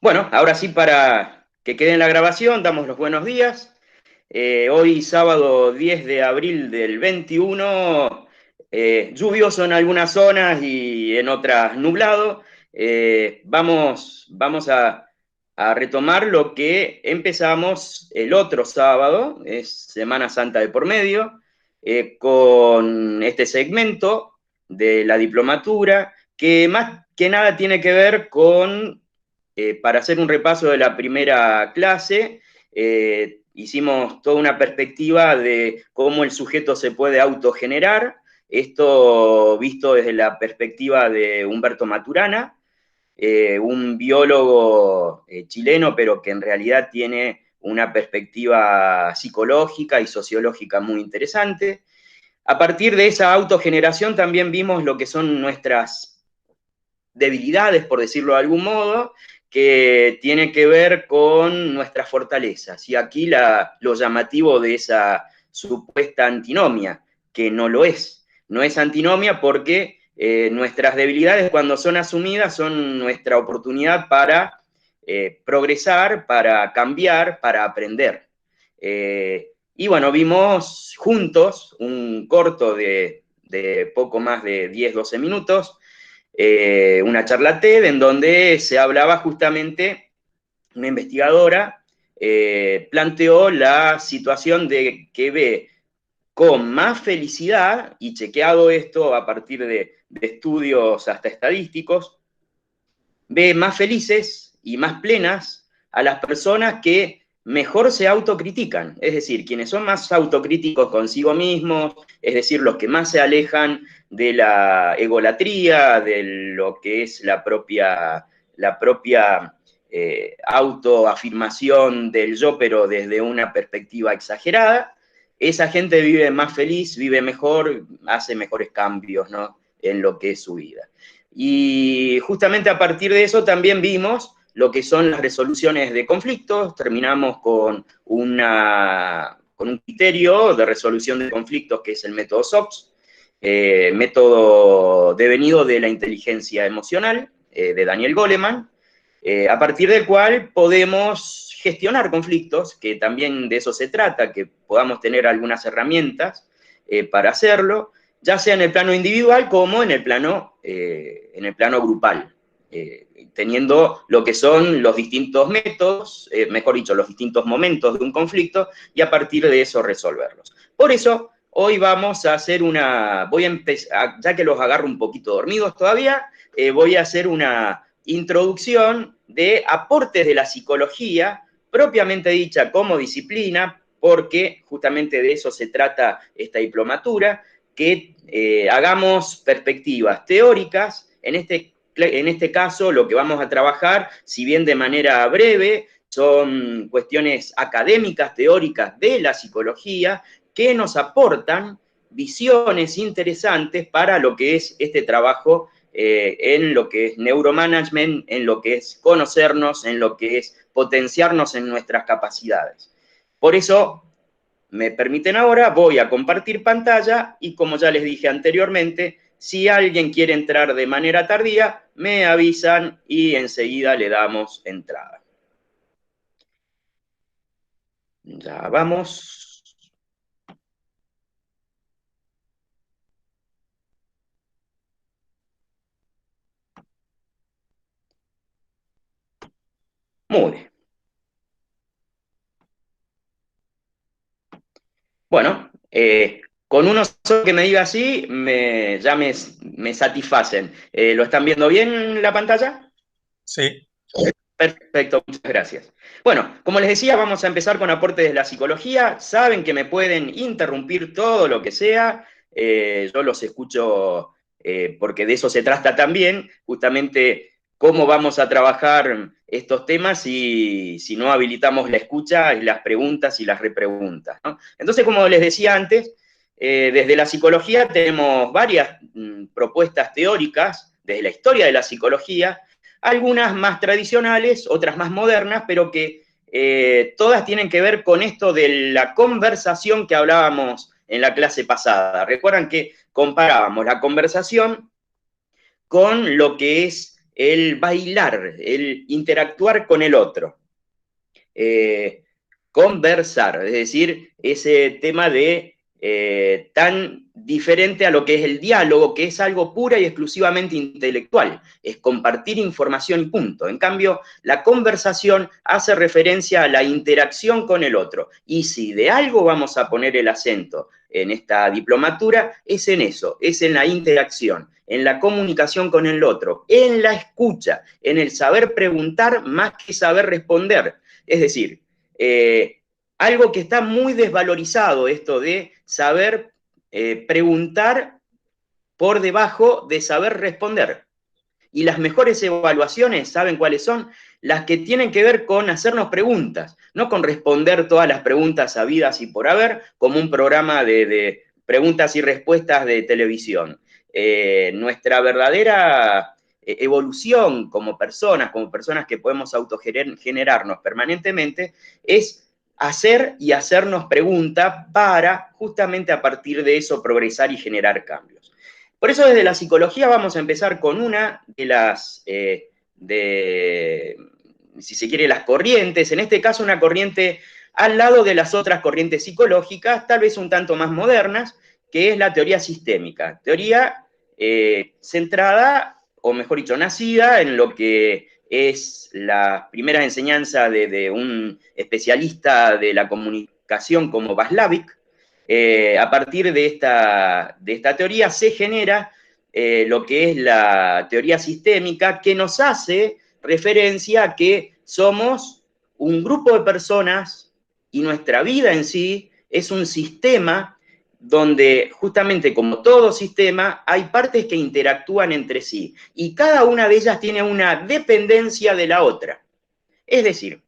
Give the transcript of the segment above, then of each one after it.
Bueno, ahora sí, para que quede en la grabación, damos los buenos días. Hoy sábado 10 de abril del 21, lluvioso en algunas zonas y en otras nublado. Vamos a retomar lo que empezamos el otro sábado, es Semana Santa de por medio, con este segmento de la diplomatura, que más que nada tiene que ver con, para hacer un repaso de la primera clase, hicimos toda una perspectiva de cómo el sujeto se puede autogenerar, esto visto desde la perspectiva de Humberto Maturana, un biólogo chileno, pero que en realidad tiene una perspectiva psicológica y sociológica muy interesante. A partir de esa autogeneración también vimos lo que son nuestras debilidades, por decirlo de algún modo, que tiene que ver con nuestras fortalezas. Y aquí lo llamativo de esa supuesta antinomia, que no lo es. No es antinomia porque nuestras debilidades, cuando son asumidas, son nuestra oportunidad para progresar, para cambiar, para aprender. Y bueno, vimos juntos un corto de poco más de 10-12 minutos, una charla TED en donde se hablaba justamente, una investigadora planteó la situación de que ve con más felicidad, y chequeado esto a partir de estudios hasta estadísticos, ve más felices y más plenas a las personas que mejor se autocritican, es decir, quienes son más autocríticos consigo mismos, es decir, los que más se alejan de la egolatría, de lo que es la propia autoafirmación del yo, pero desde una perspectiva exagerada. Esa gente vive más feliz, vive mejor, hace mejores cambios, ¿no?, en lo que es su vida. Y justamente a partir de eso también vimos lo que son las resoluciones de conflictos, terminamos con un criterio de resolución de conflictos que es el método SOX, método devenido de la inteligencia emocional, de Daniel Goleman, a partir del cual podemos gestionar conflictos, que también de eso se trata, que podamos tener algunas herramientas para hacerlo, ya sea en el plano individual como en el plano grupal, teniendo lo que son los distintos métodos, mejor dicho, los distintos momentos de un conflicto, y a partir de eso resolverlos. Por eso, hoy vamos a hacer voy a empezar, ya que los agarro un poquito dormidos todavía, voy a hacer una introducción de aportes de la psicología, propiamente dicha como disciplina, porque justamente de eso se trata esta diplomatura, que hagamos perspectivas teóricas. En este caso, lo que vamos a trabajar, si bien de manera breve, son cuestiones académicas, teóricas de la psicología, que nos aportan visiones interesantes para lo que es este trabajo en lo que es neuromanagement, en lo que es conocernos, en lo que es potenciarnos en nuestras capacidades. Por eso, me permiten ahora, voy a compartir pantalla y, como ya les dije anteriormente, si alguien quiere entrar de manera tardía, me avisan y enseguida le damos entrada. Ya vamos. Muy bien. Bueno, con uno solo que me diga así, ya me satisfacen. ¿Lo están viendo bien la pantalla? Sí, Perfecto, muchas gracias. Bueno, como les decía, vamos a empezar con aportes de la psicología. Saben que me pueden interrumpir todo lo que sea. Yo los escucho porque de eso se trata también, justamente cómo vamos a trabajar estos temas si no habilitamos la escucha y las preguntas y las repreguntas, ¿no? Entonces, como les decía antes, desde la psicología tenemos varias propuestas teóricas, desde la historia de la psicología, algunas más tradicionales, otras más modernas, pero que todas tienen que ver con esto de la conversación que hablábamos en la clase pasada. Recuerdan que comparábamos la conversación con lo que es el bailar, el interactuar con el otro. Conversar, es decir, ese tema de tan diferente a lo que es el diálogo, que es algo pura y exclusivamente intelectual, es compartir información y punto. En cambio, la conversación hace referencia a la interacción con el otro. Y si de algo vamos a poner el acento en esta diplomatura, es en eso, es en la interacción, en la comunicación con el otro, en la escucha, en el saber preguntar más que saber responder. Es decir, algo que está muy desvalorizado, esto de saber preguntar por debajo de saber responder. Y las mejores evaluaciones, ¿saben cuáles son? Las que tienen que ver con hacernos preguntas, no con responder todas las preguntas habidas y por haber, como un programa de preguntas y respuestas de televisión. Nuestra verdadera evolución como personas que podemos autogenerarnos permanentemente, es hacer y hacernos preguntas para justamente a partir de eso progresar y generar cambios. Por eso desde la psicología vamos a empezar con una de las, si se quiere, las corrientes, en este caso una corriente al lado de las otras corrientes psicológicas, tal vez un tanto más modernas, que es la teoría sistémica. Teoría centrada, o mejor dicho, nacida en lo que es la primera enseñanza de un especialista de la comunicación como Václavic. A partir de esta teoría se genera lo que es la teoría sistémica, que nos hace referencia a que somos un grupo de personas y nuestra vida en sí es un sistema donde justamente como todo sistema hay partes que interactúan entre sí y cada una de ellas tiene una dependencia de la otra. Es decir,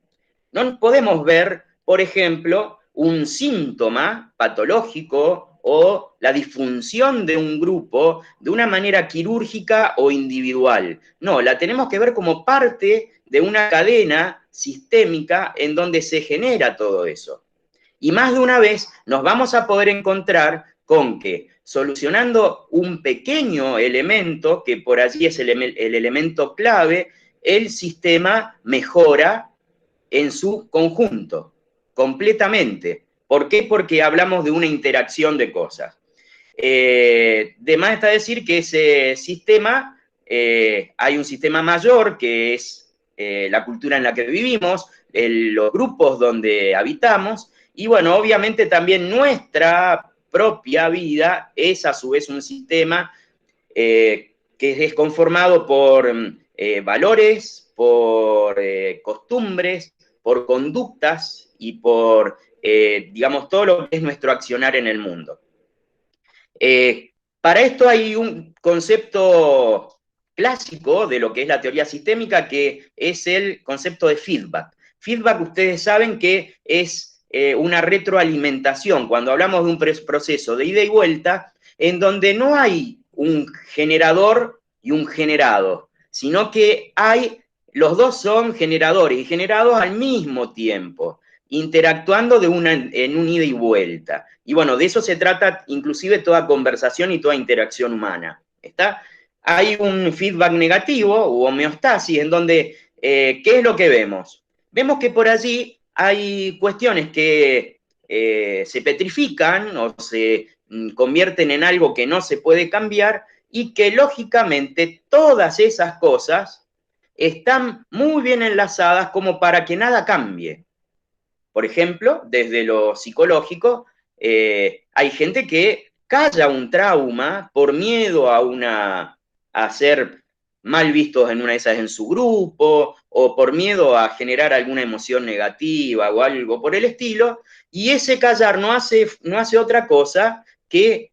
no podemos ver, por ejemplo, un síntoma patológico o la disfunción de un grupo de una manera quirúrgica o individual. No, la tenemos que ver como parte de una cadena sistémica en donde se genera todo eso. Y más de una vez nos vamos a poder encontrar con que solucionando un pequeño elemento, que por allí es el elemento clave, el sistema mejora en su conjunto, completamente. ¿Por qué? Porque hablamos de una interacción de cosas. De más está decir que ese sistema, hay un sistema mayor que es la cultura en la que vivimos, los grupos donde habitamos, y bueno, obviamente también nuestra propia vida es a su vez un sistema que es conformado por valores, por costumbres, por conductas y por, digamos, todo lo que es nuestro accionar en el mundo. Para esto hay un concepto clásico de lo que es la teoría sistémica, que es el concepto de feedback. Feedback, ustedes saben que es una retroalimentación, cuando hablamos de un proceso de ida y vuelta, en donde no hay un generador y un generado, sino que los dos son generadores y generados al mismo tiempo, interactuando en un ida y vuelta. Y bueno, de eso se trata inclusive toda conversación y toda interacción humana. ¿Está? Hay un feedback negativo u homeostasis en donde, ¿qué es lo que vemos? Vemos que por allí hay cuestiones que se petrifican o se convierten en algo que no se puede cambiar y que lógicamente todas esas cosas están muy bien enlazadas como para que nada cambie. Por ejemplo, desde lo psicológico, hay gente que calla un trauma por miedo a ser mal vistos en una de esas en su grupo, o por miedo a generar alguna emoción negativa o algo por el estilo, y ese callar no hace otra cosa que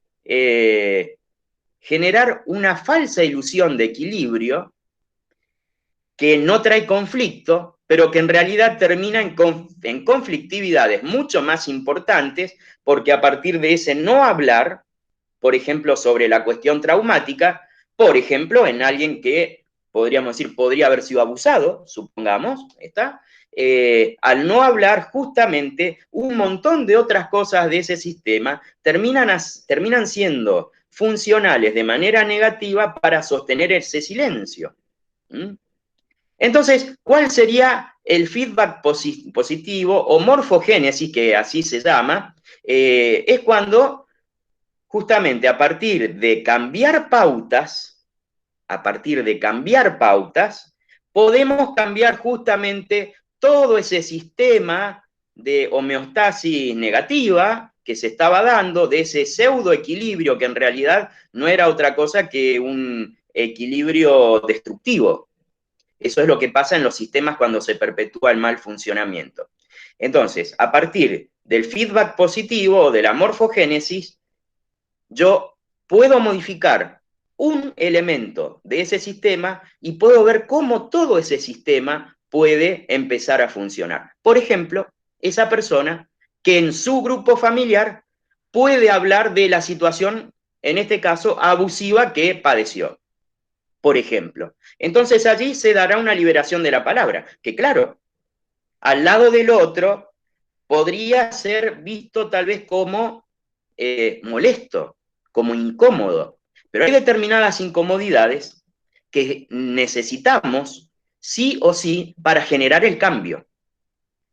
generar una falsa ilusión de equilibrio que no trae conflicto, pero que en realidad termina en conflictividades mucho más importantes, porque a partir de ese no hablar, por ejemplo, sobre la cuestión traumática, por ejemplo, en alguien que podríamos decir podría haber sido abusado, supongamos, ¿está? Al no hablar justamente un montón de otras cosas de ese sistema terminan siendo funcionales de manera negativa para sostener ese silencio. ¿Mm? Entonces, ¿cuál sería el feedback positivo o morfogénesis, que así se llama? Es cuando justamente a partir de cambiar pautas, podemos cambiar justamente todo ese sistema de homeostasis negativa que se estaba dando, de ese pseudo equilibrio que en realidad no era otra cosa que un equilibrio destructivo. Eso es lo que pasa en los sistemas cuando se perpetúa el mal funcionamiento. Entonces, a partir del feedback positivo o de la morfogénesis, yo puedo modificar un elemento de ese sistema y puedo ver cómo todo ese sistema puede empezar a funcionar. Por ejemplo, esa persona que en su grupo familiar puede hablar de la situación, en este caso, abusiva que padeció, por ejemplo. Entonces allí se dará una liberación de la palabra, que claro, al lado del otro podría ser visto tal vez como molesto, como incómodo, pero hay determinadas incomodidades que necesitamos sí o sí para generar el cambio,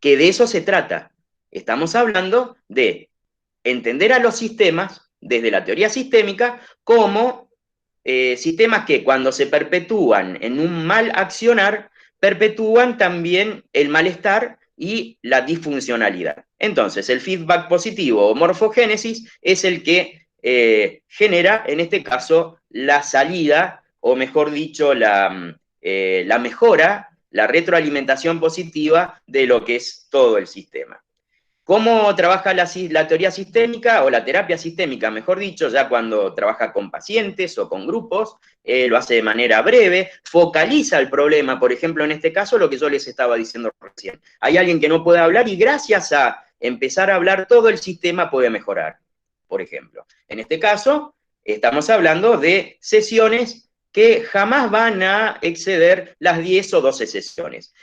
que de eso se trata. Estamos hablando de entender a los sistemas desde la teoría sistémica como sistemas que cuando se perpetúan en un mal accionar, perpetúan también el malestar y la disfuncionalidad. Entonces, el feedback positivo o morfogénesis es el que genera, en este caso, la salida, o mejor dicho, la mejora, la retroalimentación positiva de lo que es todo el sistema. ¿Cómo trabaja la teoría sistémica o la terapia sistémica, mejor dicho, ya cuando trabaja con pacientes o con grupos? Lo hace de manera breve, focaliza el problema, por ejemplo, en este caso, lo que yo les estaba diciendo recién. Hay alguien que no puede hablar y gracias a empezar a hablar todo el sistema puede mejorar, por ejemplo. En este caso, estamos hablando de sesiones que jamás van a exceder las 10 o 12 sesiones.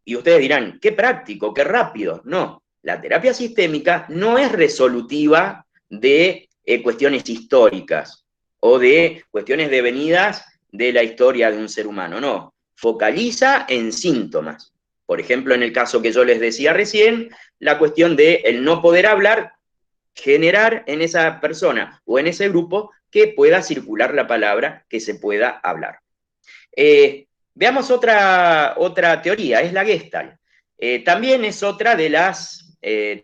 Y ustedes dirán, qué práctico, qué rápido. No, la terapia sistémica no es resolutiva de cuestiones históricas o de cuestiones devenidas de la historia de un ser humano. No, focaliza en síntomas. Por ejemplo, en el caso que yo les decía recién, la cuestión de el no poder hablar, generar en esa persona o en ese grupo que pueda circular la palabra, que se pueda hablar. Veamos otra teoría, es la Gestalt. También es otra de las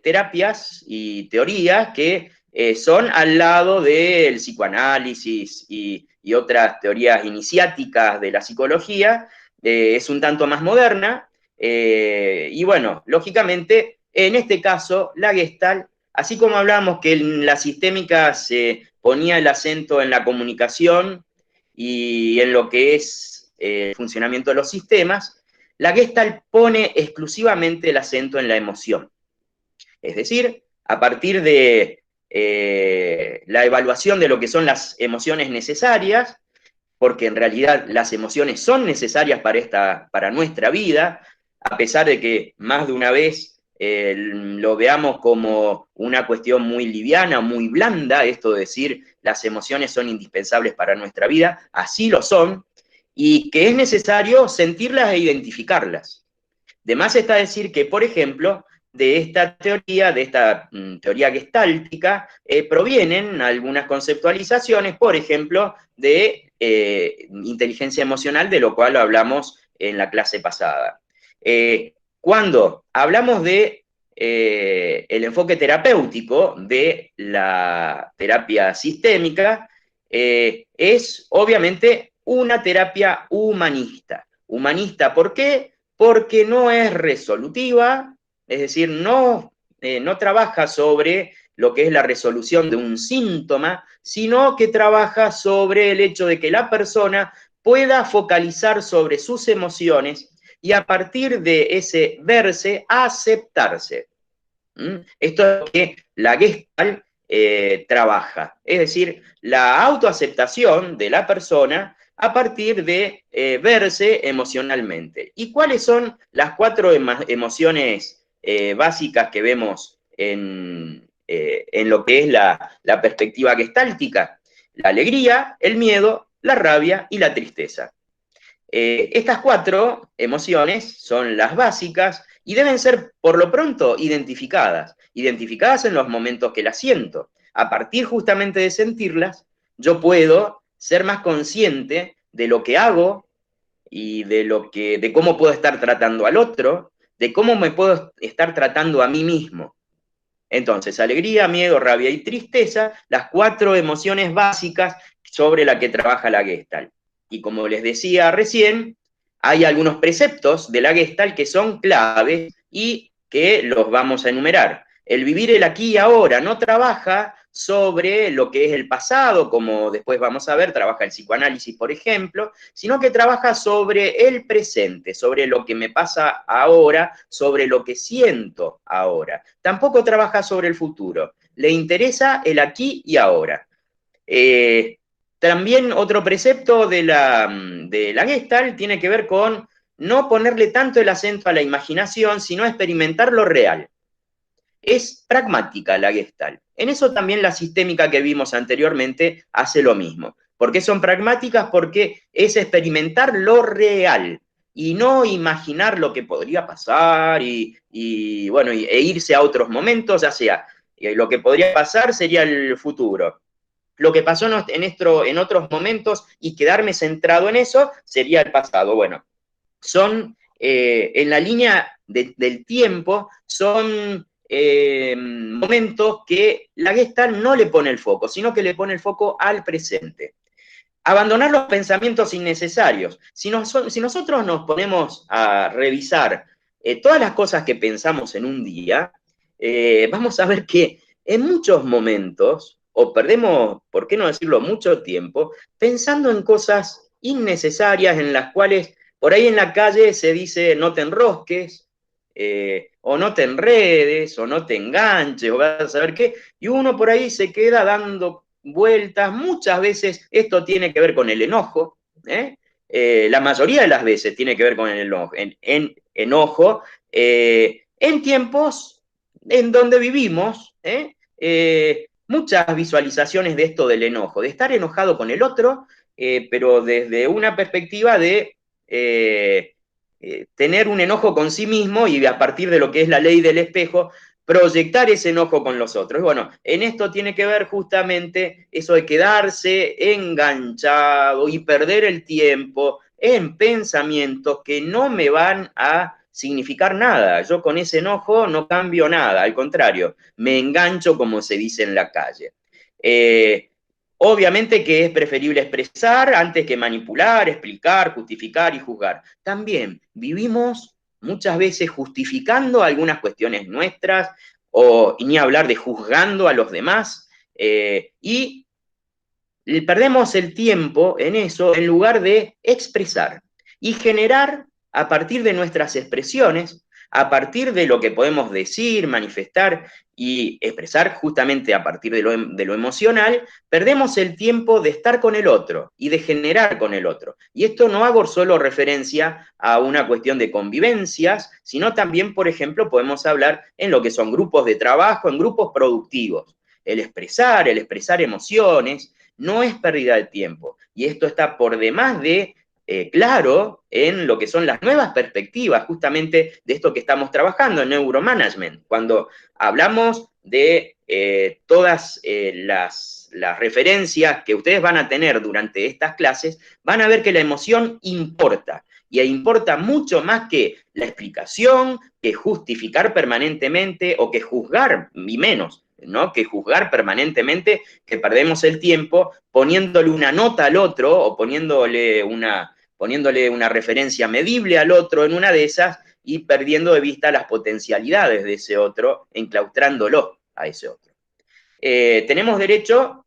terapias y teorías que son al lado del psicoanálisis y otras teorías iniciáticas de la psicología. Es un tanto más moderna. Y bueno, lógicamente, en este caso, la Gestalt, así como hablamos que en la sistémica se ponía el acento en la comunicación y en lo que es el funcionamiento de los sistemas, la Gestalt pone exclusivamente el acento en la emoción. Es decir, a partir de la evaluación de lo que son las emociones necesarias, porque en realidad las emociones son necesarias para nuestra vida, a pesar de que más de una vez lo veamos como una cuestión muy liviana, muy blanda, esto de decir las emociones son indispensables para nuestra vida, así lo son, y que es necesario sentirlas e identificarlas. De más está decir que, por ejemplo, de esta teoría gestáltica, provienen algunas conceptualizaciones, por ejemplo, de inteligencia emocional, de lo cual hablamos en la clase pasada. Cuando hablamos de el enfoque terapéutico de la terapia sistémica, es obviamente una terapia humanista. Humanista, ¿por qué? Porque no es resolutiva, es decir, no trabaja sobre lo que es la resolución de un síntoma, sino que trabaja sobre el hecho de que la persona pueda focalizar sobre sus emociones y a partir de ese verse, aceptarse. Esto es lo que la Gestalt trabaja, es decir, la autoaceptación de la persona a partir de verse emocionalmente. ¿Y cuáles son las 4 emociones básicas que vemos en lo que es la perspectiva gestáltica? La alegría, el miedo, la rabia y la tristeza. Estas 4 emociones son las básicas y deben ser, por lo pronto, identificadas en los momentos que las siento. A partir justamente de sentirlas, yo puedo ser más consciente de lo que hago y de cómo puedo estar tratando al otro, de cómo me puedo estar tratando a mí mismo. Entonces, alegría, miedo, rabia y tristeza, las 4 emociones básicas sobre las que trabaja la Gestalt. Y como les decía recién, hay algunos preceptos de la Gestalt que son claves y que los vamos a enumerar. El vivir el aquí y ahora no trabaja sobre lo que es el pasado, como después vamos a ver, trabaja el psicoanálisis, por ejemplo, sino que trabaja sobre el presente, sobre lo que me pasa ahora, sobre lo que siento ahora. Tampoco trabaja sobre el futuro, le interesa el aquí y ahora. Eh, También otro precepto de la Gestalt tiene que ver con no ponerle tanto el acento a la imaginación, sino experimentar lo real. Es pragmática la Gestalt. En eso también la sistémica que vimos anteriormente hace lo mismo. ¿Por qué son pragmáticas? Porque es experimentar lo real y no imaginar lo que podría pasar bueno, e irse a otros momentos, ya sea lo que podría pasar sería el futuro. Lo que pasó en otros momentos y quedarme centrado en eso sería el pasado. Bueno, son en la línea del tiempo, son momentos que la Gestalt no le pone el foco, sino que le pone el foco al presente. Abandonar los pensamientos innecesarios. Si nosotros nos ponemos a revisar todas las cosas que pensamos en un día, vamos a ver que en muchos momentos, o perdemos, por qué no decirlo, mucho tiempo, pensando en cosas innecesarias en las cuales por ahí en la calle se dice no te enrosques, o no te enredes, o no te enganches, o vas a saber qué, y uno por ahí se queda dando vueltas. Muchas veces esto tiene que ver con el enojo, ¿eh? La mayoría de las veces tiene que ver con el enojo, en tiempos en donde vivimos, muchas visualizaciones de esto del enojo, de estar enojado con el otro, pero desde una perspectiva de tener un enojo con sí mismo y a partir de lo que es la ley del espejo, proyectar ese enojo con los otros. Bueno, en esto tiene que ver justamente eso de quedarse enganchado y perder el tiempo en pensamientos que no me van a significar nada. Yo con ese enojo no cambio nada, al contrario, me engancho como se dice en la calle. Obviamente que es preferible expresar antes que manipular, explicar, justificar y juzgar. También vivimos muchas veces justificando algunas cuestiones nuestras, y ni hablar de juzgando a los demás, y perdemos el tiempo en eso en lugar de expresar y generar a partir de nuestras expresiones, a partir de lo que podemos decir, manifestar y expresar justamente a partir de lo emocional, perdemos el tiempo de estar con el otro y de generar con el otro. Y esto no hago solo referencia a una cuestión de convivencias, sino también, por ejemplo, podemos hablar en lo que son grupos de trabajo, en grupos productivos. El expresar emociones, no es pérdida de tiempo. Y esto está por demás de claro en lo que son las nuevas perspectivas justamente de esto que estamos trabajando en neuromanagement. Cuando hablamos de todas las referencias que ustedes van a tener durante estas clases, van a ver que la emoción importa. Y importa mucho más que la explicación, que justificar permanentemente o que juzgar, y menos, ¿no? Que juzgar permanentemente, que perdemos el tiempo poniéndole una nota al otro o poniéndole una referencia medible al otro en una de esas y perdiendo de vista las potencialidades de ese otro, enclaustrándolo a ese otro. Tenemos derecho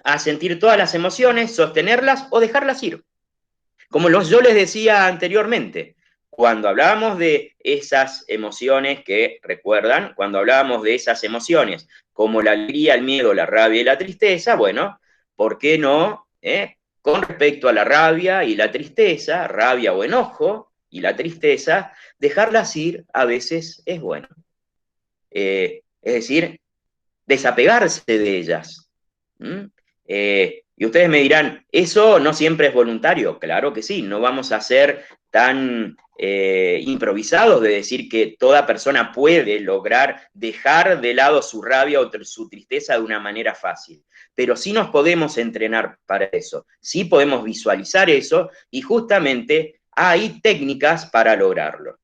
a sentir todas las emociones, sostenerlas o dejarlas ir. Como yo les decía anteriormente, cuando hablábamos de esas emociones que recuerdan, cuando hablábamos de esas emociones como la alegría, el miedo, la rabia y la tristeza, bueno, ¿por qué no? Con respecto a la rabia y la tristeza, rabia o enojo y la tristeza, dejarlas ir a veces es bueno. Es decir, desapegarse de ellas. ¿Mm? Y ustedes me dirán, ¿eso no siempre es voluntario? Claro que sí, no vamos a ser tan improvisados de decir que toda persona puede lograr dejar de lado su rabia o su tristeza de una manera fácil. Pero sí nos podemos entrenar para eso, sí podemos visualizar eso y justamente hay técnicas para lograrlo.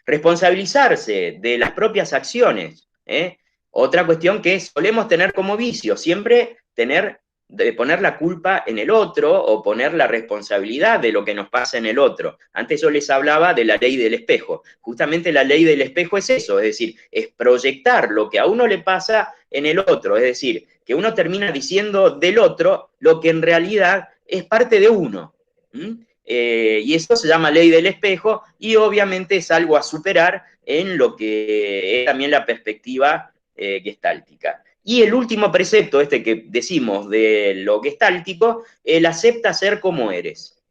Responsabilizarse de las propias acciones. Otra cuestión que solemos tener como vicio, siempre de poner la culpa en el otro o poner la responsabilidad de lo que nos pasa en el otro. Antes yo les hablaba de la ley del espejo. Justamente la ley del espejo es eso, es decir, es proyectar lo que a uno le pasa en el otro, es decir, que uno termina diciendo del otro lo que en realidad es parte de uno. Y eso se llama ley del espejo y obviamente es algo a superar en lo que es también la perspectiva gestáltica. Y el último precepto, este que decimos de lo gestáltico, el acepta ser como eres.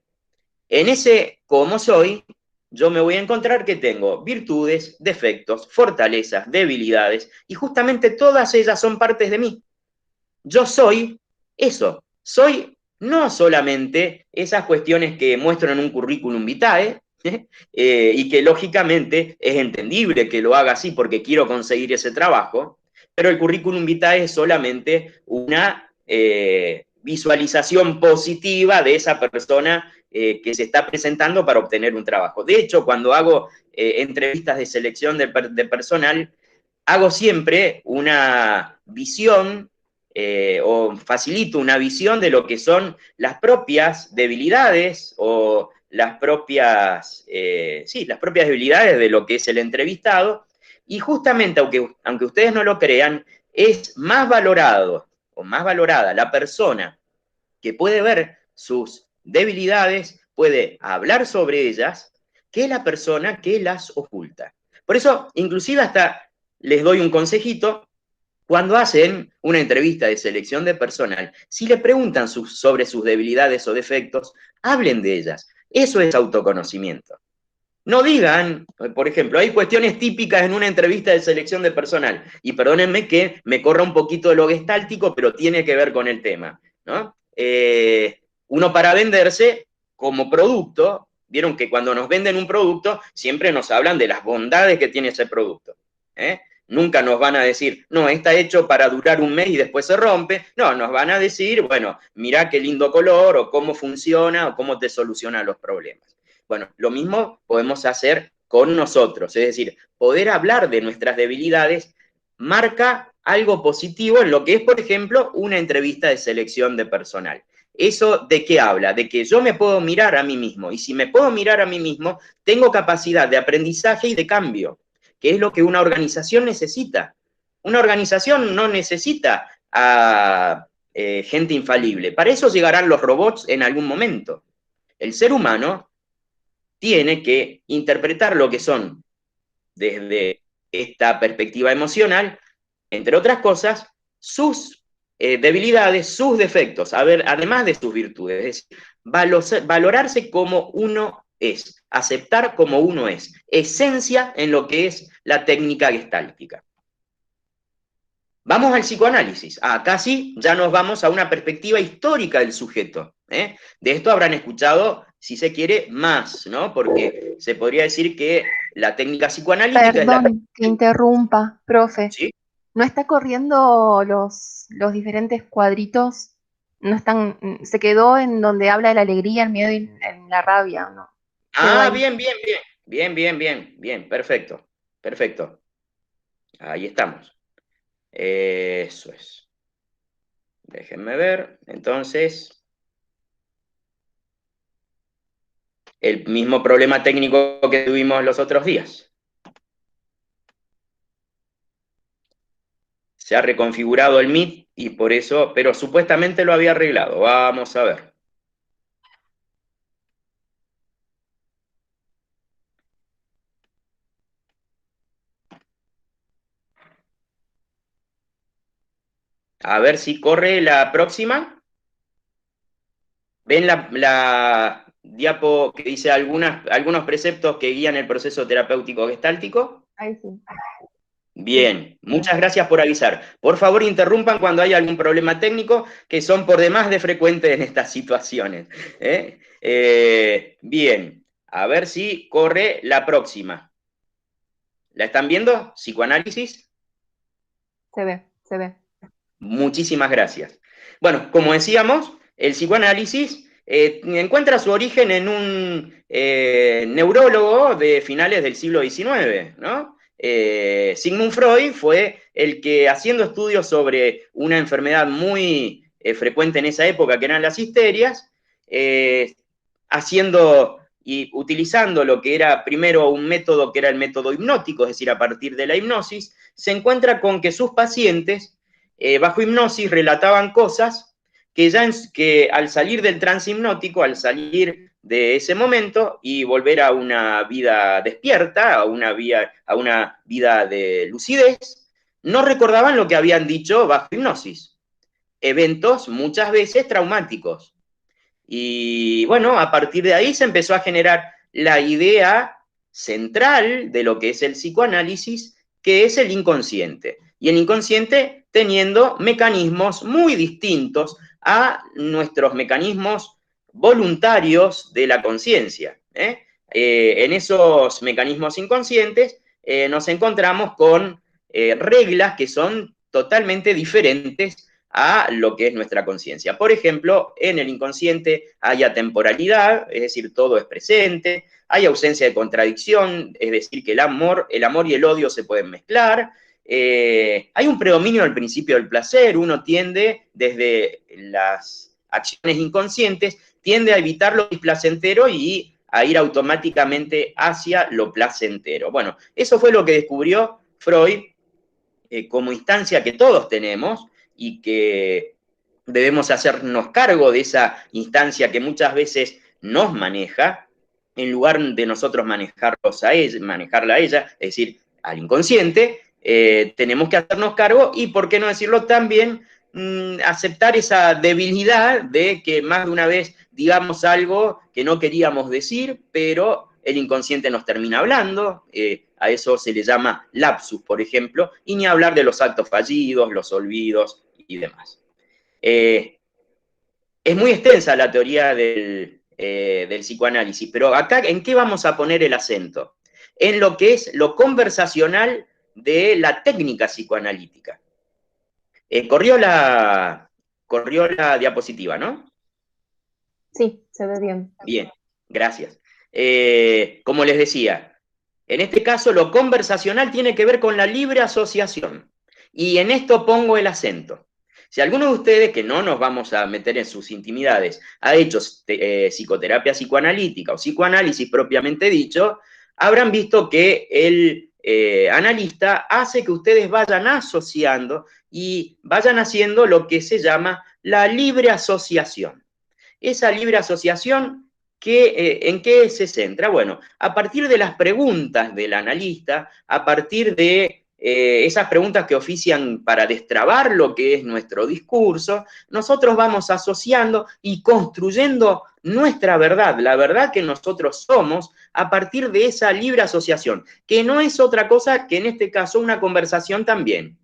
En ese como soy, yo me voy a encontrar que tengo virtudes, defectos, fortalezas, debilidades, y justamente todas ellas son partes de mí. Yo soy eso, soy no solamente esas cuestiones que muestro en un currículum vitae, y que lógicamente es entendible que lo haga así porque quiero conseguir ese trabajo, pero el currículum vitae es solamente una visualización positiva de esa persona que se está presentando para obtener un trabajo. De hecho, cuando hago entrevistas de selección de personal, hago siempre una visión o facilito una visión de lo que son las propias debilidades o las propias debilidades de lo que es el entrevistado, y justamente, aunque ustedes no lo crean, es más valorado o más valorada la persona que puede ver sus debilidades, puede hablar sobre ellas, que la persona que las oculta. Por eso, inclusive hasta les doy un consejito. Cuando hacen una entrevista de selección de personal, si le preguntan sobre sus debilidades o defectos, hablen de ellas. Eso es autoconocimiento. No digan, por ejemplo, hay cuestiones típicas en una entrevista de selección de personal, y perdónenme que me corra un poquito de lo gestáltico, pero tiene que ver con el tema, ¿no? Uno para venderse como producto, vieron que cuando nos venden un producto, siempre nos hablan de las bondades que tiene ese producto. Nunca nos van a decir, no, está hecho para durar un mes y después se rompe. No, nos van a decir, bueno, mirá qué lindo color, o cómo funciona, o cómo te soluciona los problemas. Bueno, lo mismo podemos hacer con nosotros, es decir, poder hablar de nuestras debilidades marca algo positivo en lo que es, por ejemplo, una entrevista de selección de personal. ¿Eso de qué habla? De que yo me puedo mirar a mí mismo, y si me puedo mirar a mí mismo, tengo capacidad de aprendizaje y de cambio, que es lo que una organización necesita. Una organización no necesita a gente infalible. Para eso llegarán los robots en algún momento. El ser humano tiene que interpretar lo que son, desde esta perspectiva emocional, entre otras cosas, sus debilidades, sus defectos, a ver, además de sus virtudes, es decir, valorarse como uno es, aceptar como uno es, esencia en lo que es la técnica gestáltica. Vamos al psicoanálisis. Acá sí, ya nos vamos a una perspectiva histórica del sujeto. De esto habrán escuchado, si se quiere, más, ¿no? Porque se podría decir que la técnica psicoanalítica es la... Perdón que interrumpa, profe. ¿Sí? ¿No está corriendo los diferentes cuadritos? No están, se quedó en donde habla de la alegría, el miedo y en la rabia, ¿no? Quedó Ah, ahí. bien, bien, bien. Bien, bien, bien, bien, perfecto. Perfecto. Ahí estamos. Eso es. Déjenme ver. Entonces, el mismo problema técnico que tuvimos los otros días. Se ha reconfigurado el Meet y por eso, pero supuestamente lo había arreglado. Vamos a ver. A ver si corre la próxima. ¿Ven la diapo que dice algunos preceptos que guían el proceso terapéutico gestáltico? Ahí sí. Bien, Bien. muchas gracias por avisar. Por favor, interrumpan cuando hay algún problema técnico, que son por demás de frecuentes en estas situaciones. ¿Eh? Bien, a ver si corre la próxima. ¿La están viendo? Psicoanálisis. Se ve. Muchísimas gracias. Bueno, como decíamos, el psicoanálisis encuentra su origen en un neurólogo de finales del siglo XIX, ¿no? Sigmund Freud fue el que, haciendo estudios sobre una enfermedad muy frecuente en esa época, que eran las histerias, haciendo y utilizando lo que era primero un método que era el método hipnótico, es decir, a partir de la hipnosis, se encuentra con que sus pacientes bajo hipnosis relataban cosas que ya que al salir del trance hipnótico, al salir de ese momento y volver a una vida despierta, a una vida de lucidez, no recordaban lo que habían dicho bajo hipnosis. Eventos muchas veces traumáticos. Y bueno, a partir de ahí se empezó a generar la idea central de lo que es el psicoanálisis, que es el inconsciente. Y el inconsciente teniendo mecanismos muy distintos a nuestros mecanismos voluntarios de la conciencia. En esos mecanismos inconscientes nos encontramos con reglas que son totalmente diferentes a lo que es nuestra conciencia. Por ejemplo, en el inconsciente hay atemporalidad, es decir, todo es presente, hay ausencia de contradicción, es decir, que el amor y el odio se pueden mezclar, hay un predominio del principio del placer, uno tiende, desde las acciones inconscientes, tiende a evitar lo displacentero y a ir automáticamente hacia lo placentero. Bueno, eso fue lo que descubrió Freud como instancia que todos tenemos y que debemos hacernos cargo de esa instancia que muchas veces nos maneja, en lugar de nosotros manejarla a ella, es decir, al inconsciente, tenemos que hacernos cargo y, por qué no decirlo también, aceptar esa debilidad de que más de una vez digamos algo que no queríamos decir, pero el inconsciente nos termina hablando, a eso se le llama lapsus, por ejemplo, y ni hablar de los actos fallidos, los olvidos y demás. Es muy extensa la teoría del psicoanálisis, pero acá, ¿en qué vamos a poner el acento? En lo que es lo conversacional de la técnica psicoanalítica. Corrió la diapositiva, ¿no? Sí, se ve bien. Bien, gracias. Como les decía, en este caso lo conversacional tiene que ver con la libre asociación. Y en esto pongo el acento. Si alguno de ustedes, que no nos vamos a meter en sus intimidades, ha hecho psicoterapia psicoanalítica o psicoanálisis propiamente dicho, habrán visto que el analista hace que ustedes vayan asociando y vayan haciendo lo que se llama la libre asociación. Esa libre asociación, ¿en qué se centra? Bueno, a partir de las preguntas del analista, a partir de esas preguntas que ofician para destrabar lo que es nuestro discurso, nosotros vamos asociando y construyendo nuestra verdad, la verdad que nosotros somos, a partir de esa libre asociación, que no es otra cosa que en este caso una conversación también,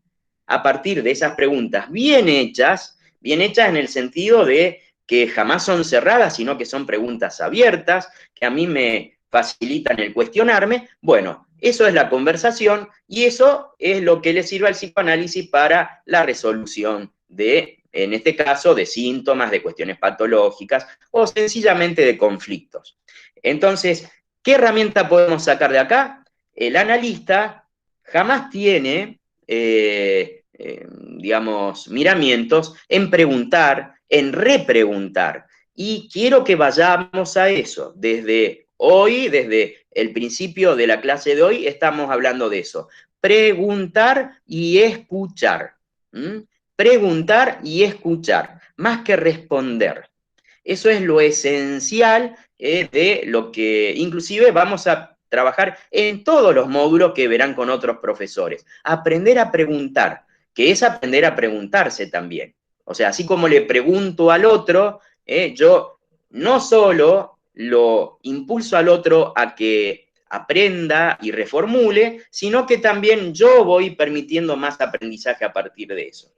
a partir de esas preguntas bien hechas en el sentido de que jamás son cerradas, sino que son preguntas abiertas, que a mí me facilitan el cuestionarme. Bueno, eso es la conversación y eso es lo que le sirve al psicoanálisis para la resolución de, en este caso, de síntomas, de cuestiones patológicas o sencillamente de conflictos. Entonces, ¿qué herramienta podemos sacar de acá? El analista jamás tiene digamos, miramientos en preguntar, en repreguntar. Y quiero que vayamos a eso. Desde hoy, desde el principio de la clase de hoy, estamos hablando de eso. Preguntar y escuchar. ¿Mm? Preguntar y escuchar, más que responder. Eso es lo esencial de lo que inclusive vamos a trabajar en todos los módulos que verán con otros profesores. Aprender a preguntar, que es aprender a preguntarse también. O sea, así como le pregunto al otro, yo no solo lo impulso al otro a que aprenda y reformule, sino que también yo voy permitiendo más aprendizaje a partir de eso.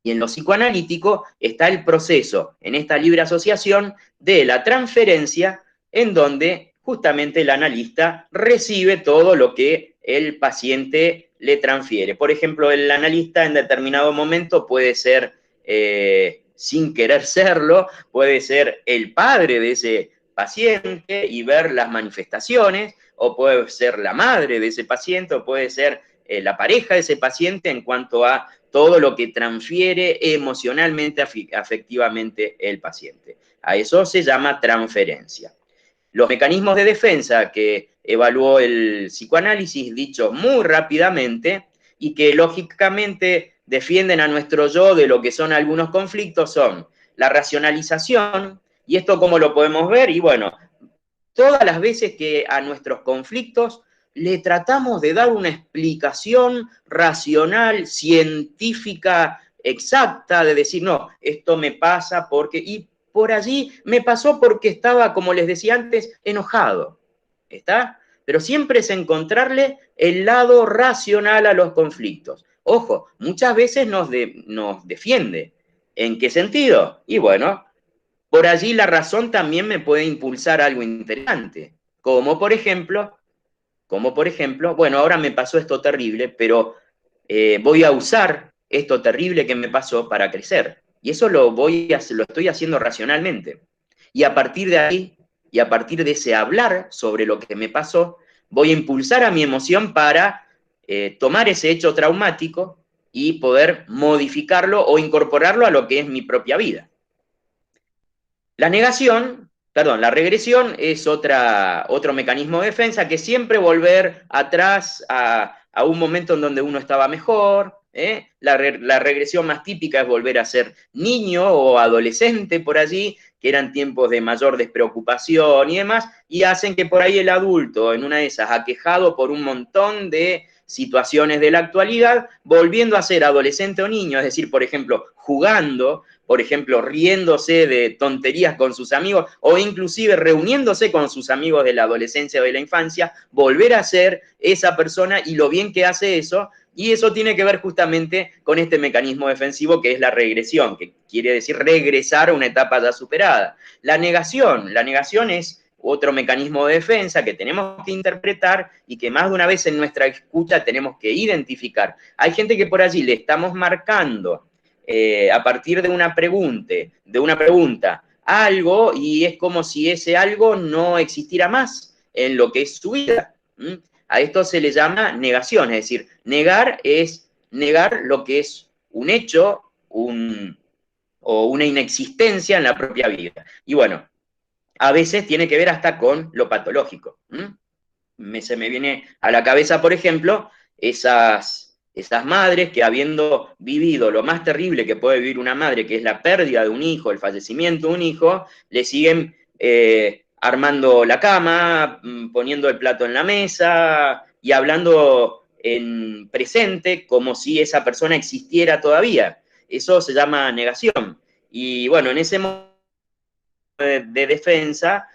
Y en lo psicoanalítico está el proceso, en esta libre asociación, de la transferencia, en donde justamente el analista recibe todo lo que el paciente le transfiere. Por ejemplo, el analista en determinado momento puede ser, sin querer serlo, puede ser el padre de ese paciente y ver las manifestaciones, o puede ser la madre de ese paciente, o puede ser la pareja de ese paciente en cuanto a todo lo que transfiere emocionalmente, afectivamente el paciente. A eso se llama transferencia. Los mecanismos de defensa que evaluó el psicoanálisis, dicho muy rápidamente, y que lógicamente defienden a nuestro yo de lo que son algunos conflictos, son la racionalización, y esto cómo lo podemos ver, y bueno, todas las veces que a nuestros conflictos le tratamos de dar una explicación racional, científica, exacta, de decir, no, esto me pasa porque, y por allí me pasó porque estaba, como les decía antes, enojado, ¿está? Pero siempre es encontrarle el lado racional a los conflictos. Ojo, muchas veces nos defiende. ¿En qué sentido? Y bueno, por allí la razón también me puede impulsar algo interesante, como por ejemplo, bueno, ahora me pasó esto terrible, pero voy a usar esto terrible que me pasó para crecer. Y eso lo estoy haciendo racionalmente. Y a partir de ahí, y a partir de ese hablar sobre lo que me pasó, voy a impulsar a mi emoción para tomar ese hecho traumático y poder modificarlo o incorporarlo a lo que es mi propia vida. La regresión es otro mecanismo de defensa que siempre volver atrás a un momento en donde uno estaba mejor. La regresión más típica es volver a ser niño o adolescente por allí, que eran tiempos de mayor despreocupación y demás, y hacen que por ahí el adulto, en una de esas, aquejado por un montón de situaciones de la actualidad, volviendo a ser adolescente o niño, es decir, por ejemplo, jugando, por ejemplo, riéndose de tonterías con sus amigos o inclusive reuniéndose con sus amigos de la adolescencia o de la infancia, volver a ser esa persona y lo bien que hace eso, y eso tiene que ver justamente con este mecanismo defensivo que es la regresión, que quiere decir regresar a una etapa ya superada. La negación es otro mecanismo de defensa que tenemos que interpretar y que más de una vez en nuestra escucha tenemos que identificar. Hay gente que por allí le estamos marcando a partir de una pregunta, algo, y es como si ese algo no existiera más en lo que es su vida. A esto se le llama negación, es decir, negar es negar lo que es un hecho o una inexistencia en la propia vida. Y bueno, a veces tiene que ver hasta con lo patológico. Se me viene a la cabeza, por ejemplo, esas madres que habiendo vivido lo más terrible que puede vivir una madre, que es la pérdida de un hijo, el fallecimiento de un hijo, le siguen armando la cama, poniendo el plato en la mesa y hablando en presente como si esa persona existiera todavía. Eso se llama negación. Y bueno, en ese momento de defensa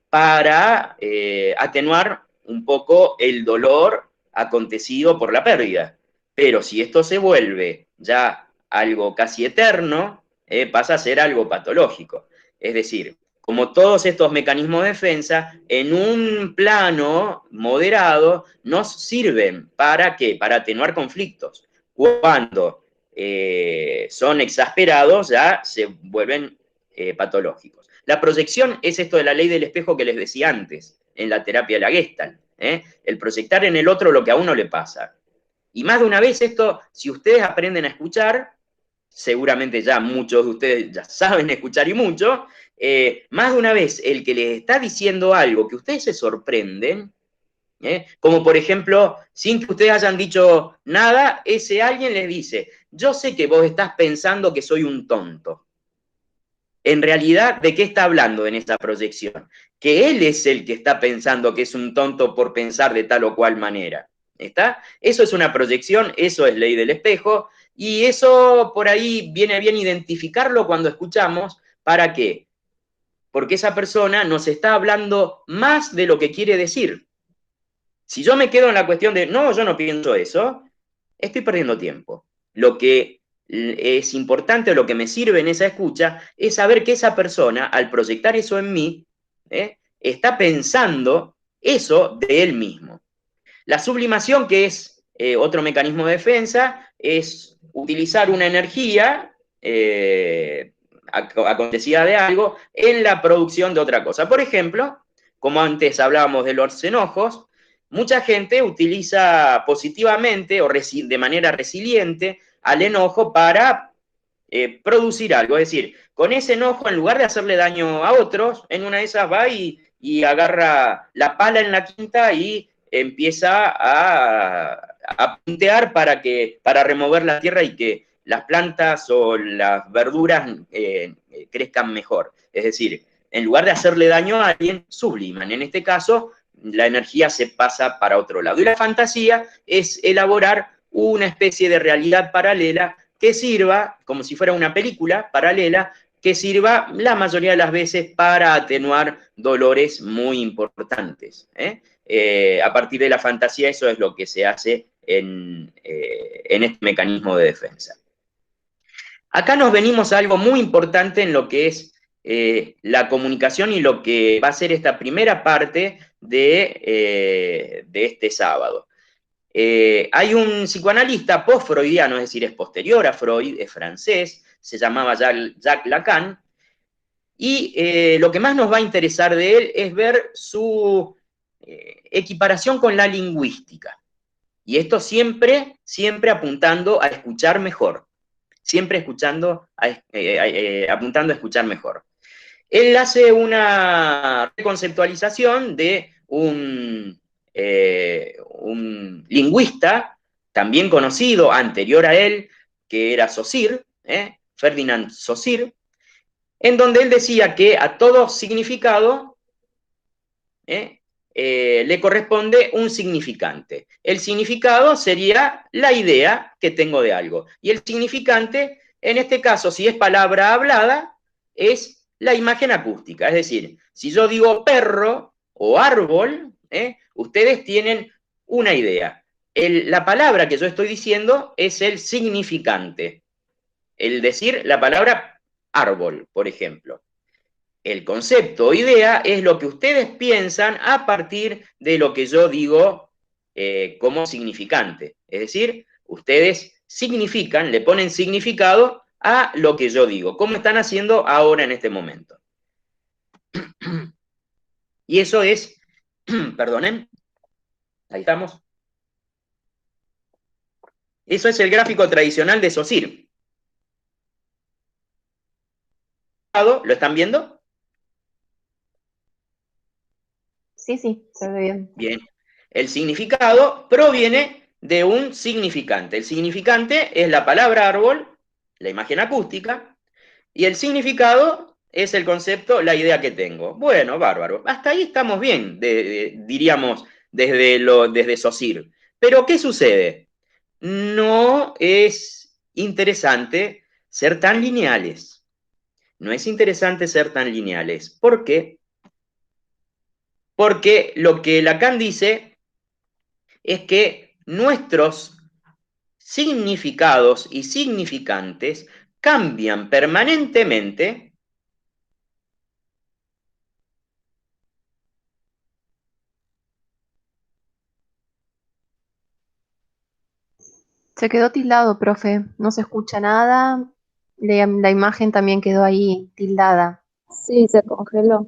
para atenuar un poco el dolor acontecido por la pérdida. Pero si esto se vuelve ya algo casi eterno, pasa a ser algo patológico. Es decir, como todos estos mecanismos de defensa, en un plano moderado nos sirven ¿para qué? Para atenuar conflictos. Cuando son exasperados, ya se vuelven patológicos. La proyección es esto de la ley del espejo que les decía antes, en la terapia de la Gestalt. El proyectar en el otro lo que a uno le pasa. Y más de una vez esto, si ustedes aprenden a escuchar, seguramente ya muchos de ustedes ya saben escuchar y mucho, más de una vez el que les está diciendo algo que ustedes se sorprenden, como por ejemplo, sin que ustedes hayan dicho nada, ese alguien les dice, yo sé que vos estás pensando que soy un tonto. En realidad, ¿de qué está hablando en esta proyección? Que él es el que está pensando que es un tonto por pensar de tal o cual manera. ¿Está? Eso es una proyección, eso es ley del espejo, y eso por ahí viene bien identificarlo cuando escuchamos. ¿Para qué? Porque esa persona nos está hablando más de lo que quiere decir. Si yo me quedo en la cuestión de, no, yo no pienso eso, estoy perdiendo tiempo. Lo que es importante, o lo que me sirve en esa escucha, es saber que esa persona, al proyectar eso en mí, está pensando eso de él mismo. La sublimación, que es otro mecanismo de defensa, es utilizar una energía acontecida de algo en la producción de otra cosa. Por ejemplo, como antes hablábamos de los enojos, mucha gente utiliza positivamente o de manera resiliente al enojo para producir algo. Es decir, con ese enojo, en lugar de hacerle daño a otros, en una de esas va y agarra la pala en la quinta y empieza a puntear para remover la tierra y que las plantas o las verduras crezcan mejor. Es decir, en lugar de hacerle daño a alguien, subliman. En este caso, la energía se pasa para otro lado. Y la fantasía es elaborar una especie de realidad paralela que sirva, como si fuera una película paralela, que sirva la mayoría de las veces para atenuar dolores muy importantes. A partir de la fantasía, eso es lo que se hace en este mecanismo de defensa. Acá nos venimos a algo muy importante en lo que es la comunicación y lo que va a ser esta primera parte de este sábado. Hay un psicoanalista post-freudiano, es decir, es posterior a Freud, es francés, se llamaba Jacques Lacan, y lo que más nos va a interesar de él es ver su equiparación con la lingüística. Y esto siempre, siempre apuntando a escuchar mejor, siempre apuntando a escuchar mejor. Él hace una reconceptualización de un lingüista también conocido anterior a él, que era Saussure, Ferdinand Saussure, en donde él decía que a todo significado le corresponde un significante. El significado sería la idea que tengo de algo. Y el significante, en este caso, si es palabra hablada, es la imagen acústica. Es decir, si yo digo perro o árbol, ustedes tienen una idea. La palabra que yo estoy diciendo es el significante. El decir la palabra árbol, por ejemplo. El concepto o idea es lo que ustedes piensan a partir de lo que yo digo como significante. Es decir, ustedes significan, le ponen significado a lo que yo digo, como están haciendo ahora en este momento. Y eso es, perdonen, ahí estamos. Eso es el gráfico tradicional de Saussure. ¿Lo están viendo? Sí, sí, se ve bien. Bien. El significado proviene de un significante. El significante es la palabra árbol, la imagen acústica, y el significado es el concepto, la idea que tengo. Bueno, bárbaro. Hasta ahí estamos bien, diríamos, desde Saussure. Pero, ¿qué sucede? No es interesante ser tan lineales. No es interesante ser tan lineales. ¿Por qué? Porque lo que Lacan dice es que nuestros significados y significantes cambian permanentemente Se quedó tildado, profe. No se escucha nada. La imagen también quedó ahí tildada. Sí, se congeló.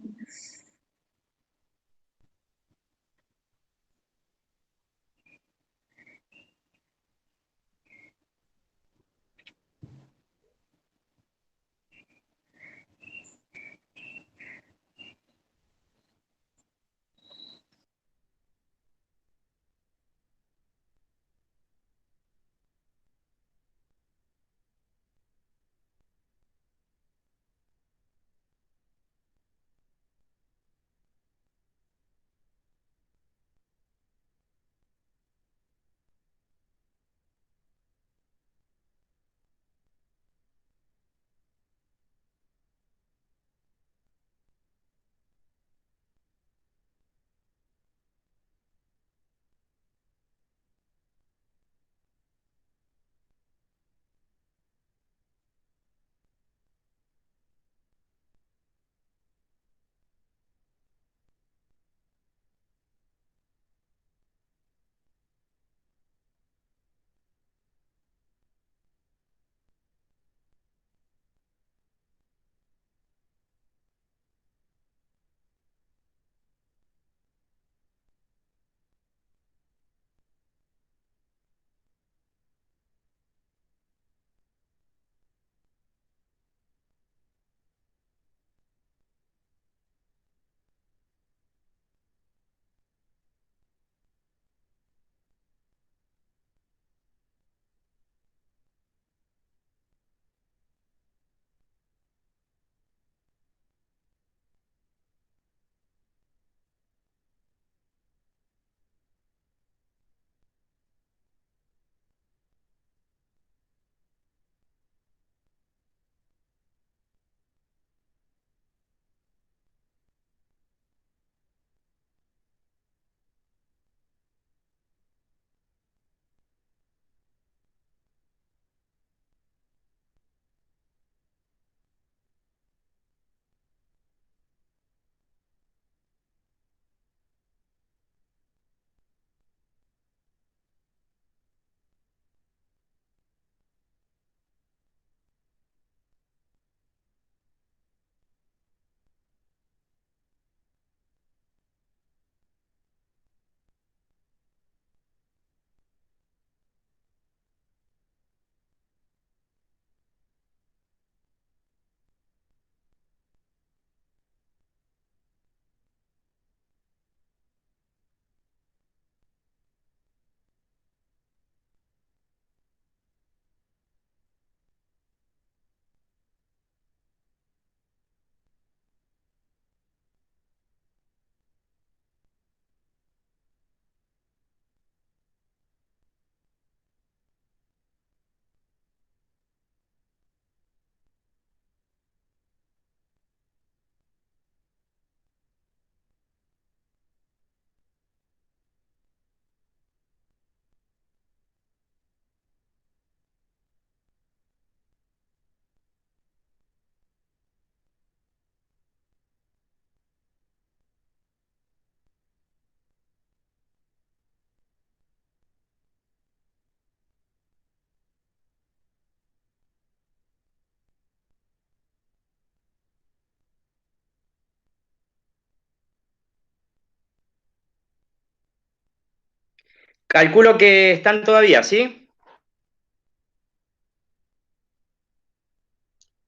Calculo que están todavía, ¿sí?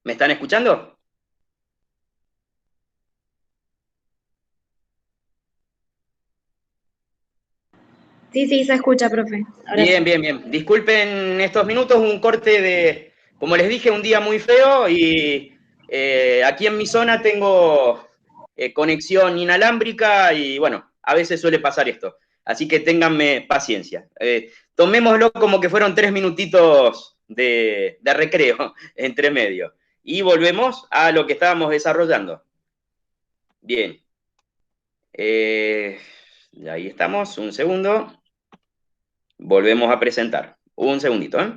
¿Me están escuchando? Sí, sí, se escucha, profe. Ahora Bien, sí. bien, bien. Disculpen estos minutos, un corte de, como les dije, un día muy feo y aquí en mi zona tengo conexión inalámbrica y bueno, a veces suele pasar esto. Así que ténganme paciencia. Tomémoslo como que fueron 3 minutitos de recreo entre medio. Y volvemos a lo que estábamos desarrollando. Bien. Ahí estamos, un segundo. Volvemos a presentar. Un segundito, ¿eh?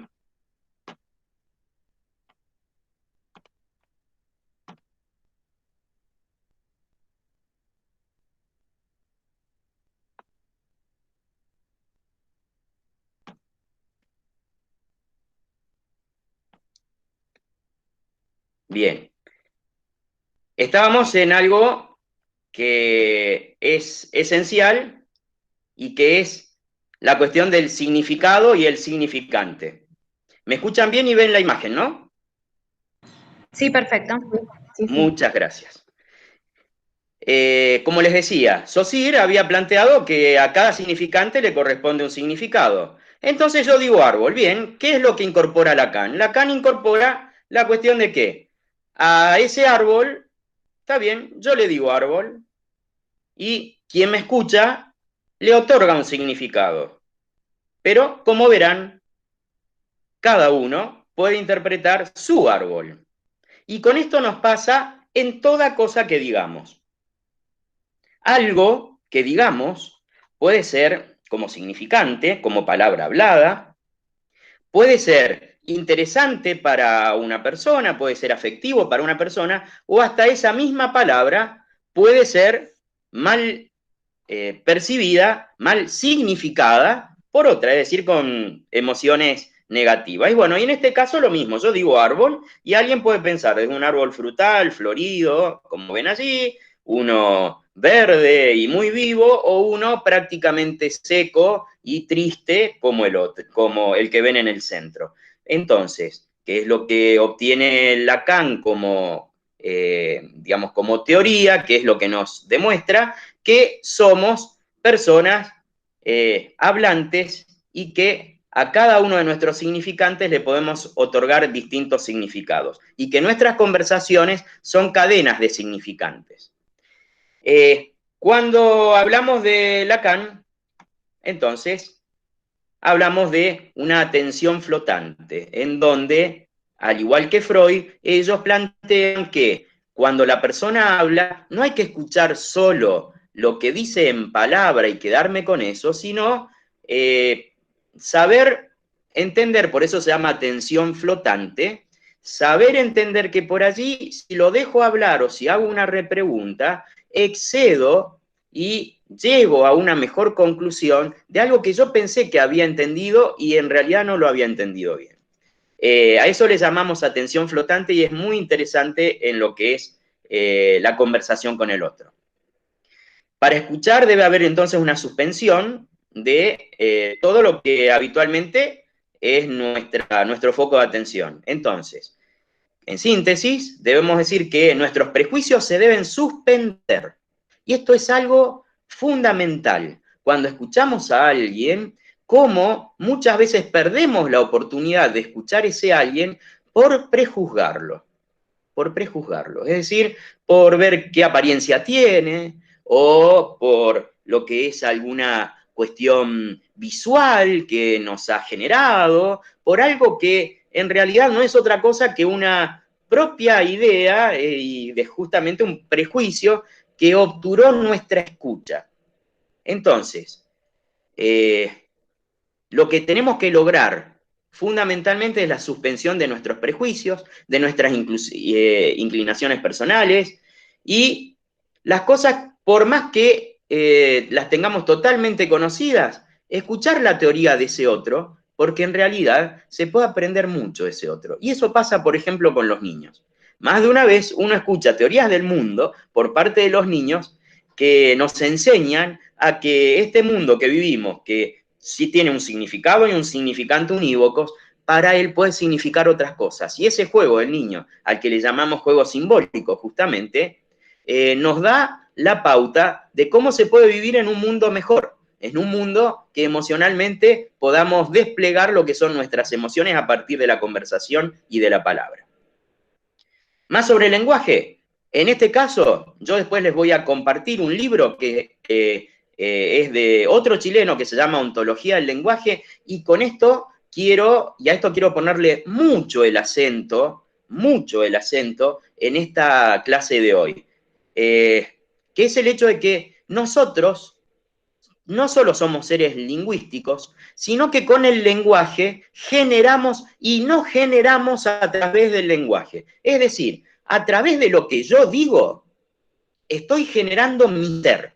Bien. Estábamos en algo que es esencial y que es la cuestión del significado y el significante. ¿Me escuchan bien y ven la imagen, no? Sí, perfecto. Sí, sí. Muchas gracias. Como les decía, Saussure había planteado que a cada significante le corresponde un significado. Entonces yo digo árbol. Bien, ¿qué es lo que incorpora Lacan? Lacan incorpora la cuestión de que a ese árbol, está bien, yo le digo árbol, y quien me escucha le otorga un significado. Pero, como verán, cada uno puede interpretar su árbol. Y con esto nos pasa en toda cosa que digamos. Algo que digamos puede ser como significante, como palabra hablada, puede ser interesante para una persona, puede ser afectivo para una persona, o hasta esa misma palabra puede ser mal percibida, mal significada por otra, es decir, con emociones negativas. Y bueno, y en este caso lo mismo, yo digo árbol y alguien puede pensar desde un árbol frutal, florido, como ven allí, uno verde y muy vivo, o uno prácticamente seco y triste como el otro, como el que ven en el centro. Entonces, ¿qué es lo que obtiene Lacan como, digamos, como teoría? ¿Qué es lo que nos demuestra? Que somos personas hablantes y que a cada uno de nuestros significantes le podemos otorgar distintos significados y que nuestras conversaciones son cadenas de significantes. Cuando hablamos de Lacan, entonces hablamos de una atención flotante, en donde, al igual que Freud, ellos plantean que cuando la persona habla, no hay que escuchar solo lo que dice en palabra y quedarme con eso, sino saber entender, por eso se llama atención flotante, saber entender que por allí, si lo dejo hablar o si hago una repregunta, excedo y llego a una mejor conclusión de algo que yo pensé que había entendido y en realidad no lo había entendido bien. A eso le llamamos atención flotante y es muy interesante en lo que es la conversación con el otro. Para escuchar debe haber entonces una suspensión de todo lo que habitualmente es nuestro foco de atención. Entonces, en síntesis, debemos decir que nuestros prejuicios se deben suspender. Y esto es algo fundamental. Cuando escuchamos a alguien, como muchas veces perdemos la oportunidad de escuchar a ese alguien por prejuzgarlo. Por prejuzgarlo. Es decir, por ver qué apariencia tiene o por lo que es alguna cuestión visual que nos ha generado, por algo que en realidad no es otra cosa que una propia idea y de justamente un prejuicio que obturó nuestra escucha. Entonces, lo que tenemos que lograr fundamentalmente es la suspensión de nuestros prejuicios, de nuestras inclinaciones personales y las cosas, por más que las tengamos totalmente conocidas, escuchar la teoría de ese otro, porque en realidad se puede aprender mucho de ese otro. Y eso pasa, por ejemplo, con los niños. Más de una vez uno escucha teorías del mundo por parte de los niños que nos enseñan a que este mundo que vivimos, que sí tiene un significado y un significante unívocos, para él puede significar otras cosas. Y ese juego del niño, al que le llamamos juego simbólico justamente, nos da la pauta de cómo se puede vivir en un mundo mejor, en un mundo que emocionalmente podamos desplegar lo que son nuestras emociones a partir de la conversación y de la palabra. Más sobre el lenguaje. En este caso, yo después les voy a compartir un libro que es de otro chileno que se llama Ontología del Lenguaje, y con esto quiero ponerle mucho el acento en esta clase de hoy, que es el hecho de que nosotros no solo somos seres lingüísticos, sino que con el lenguaje generamos y no generamos a través del lenguaje. Es decir, a través de lo que yo digo, estoy generando mi ser.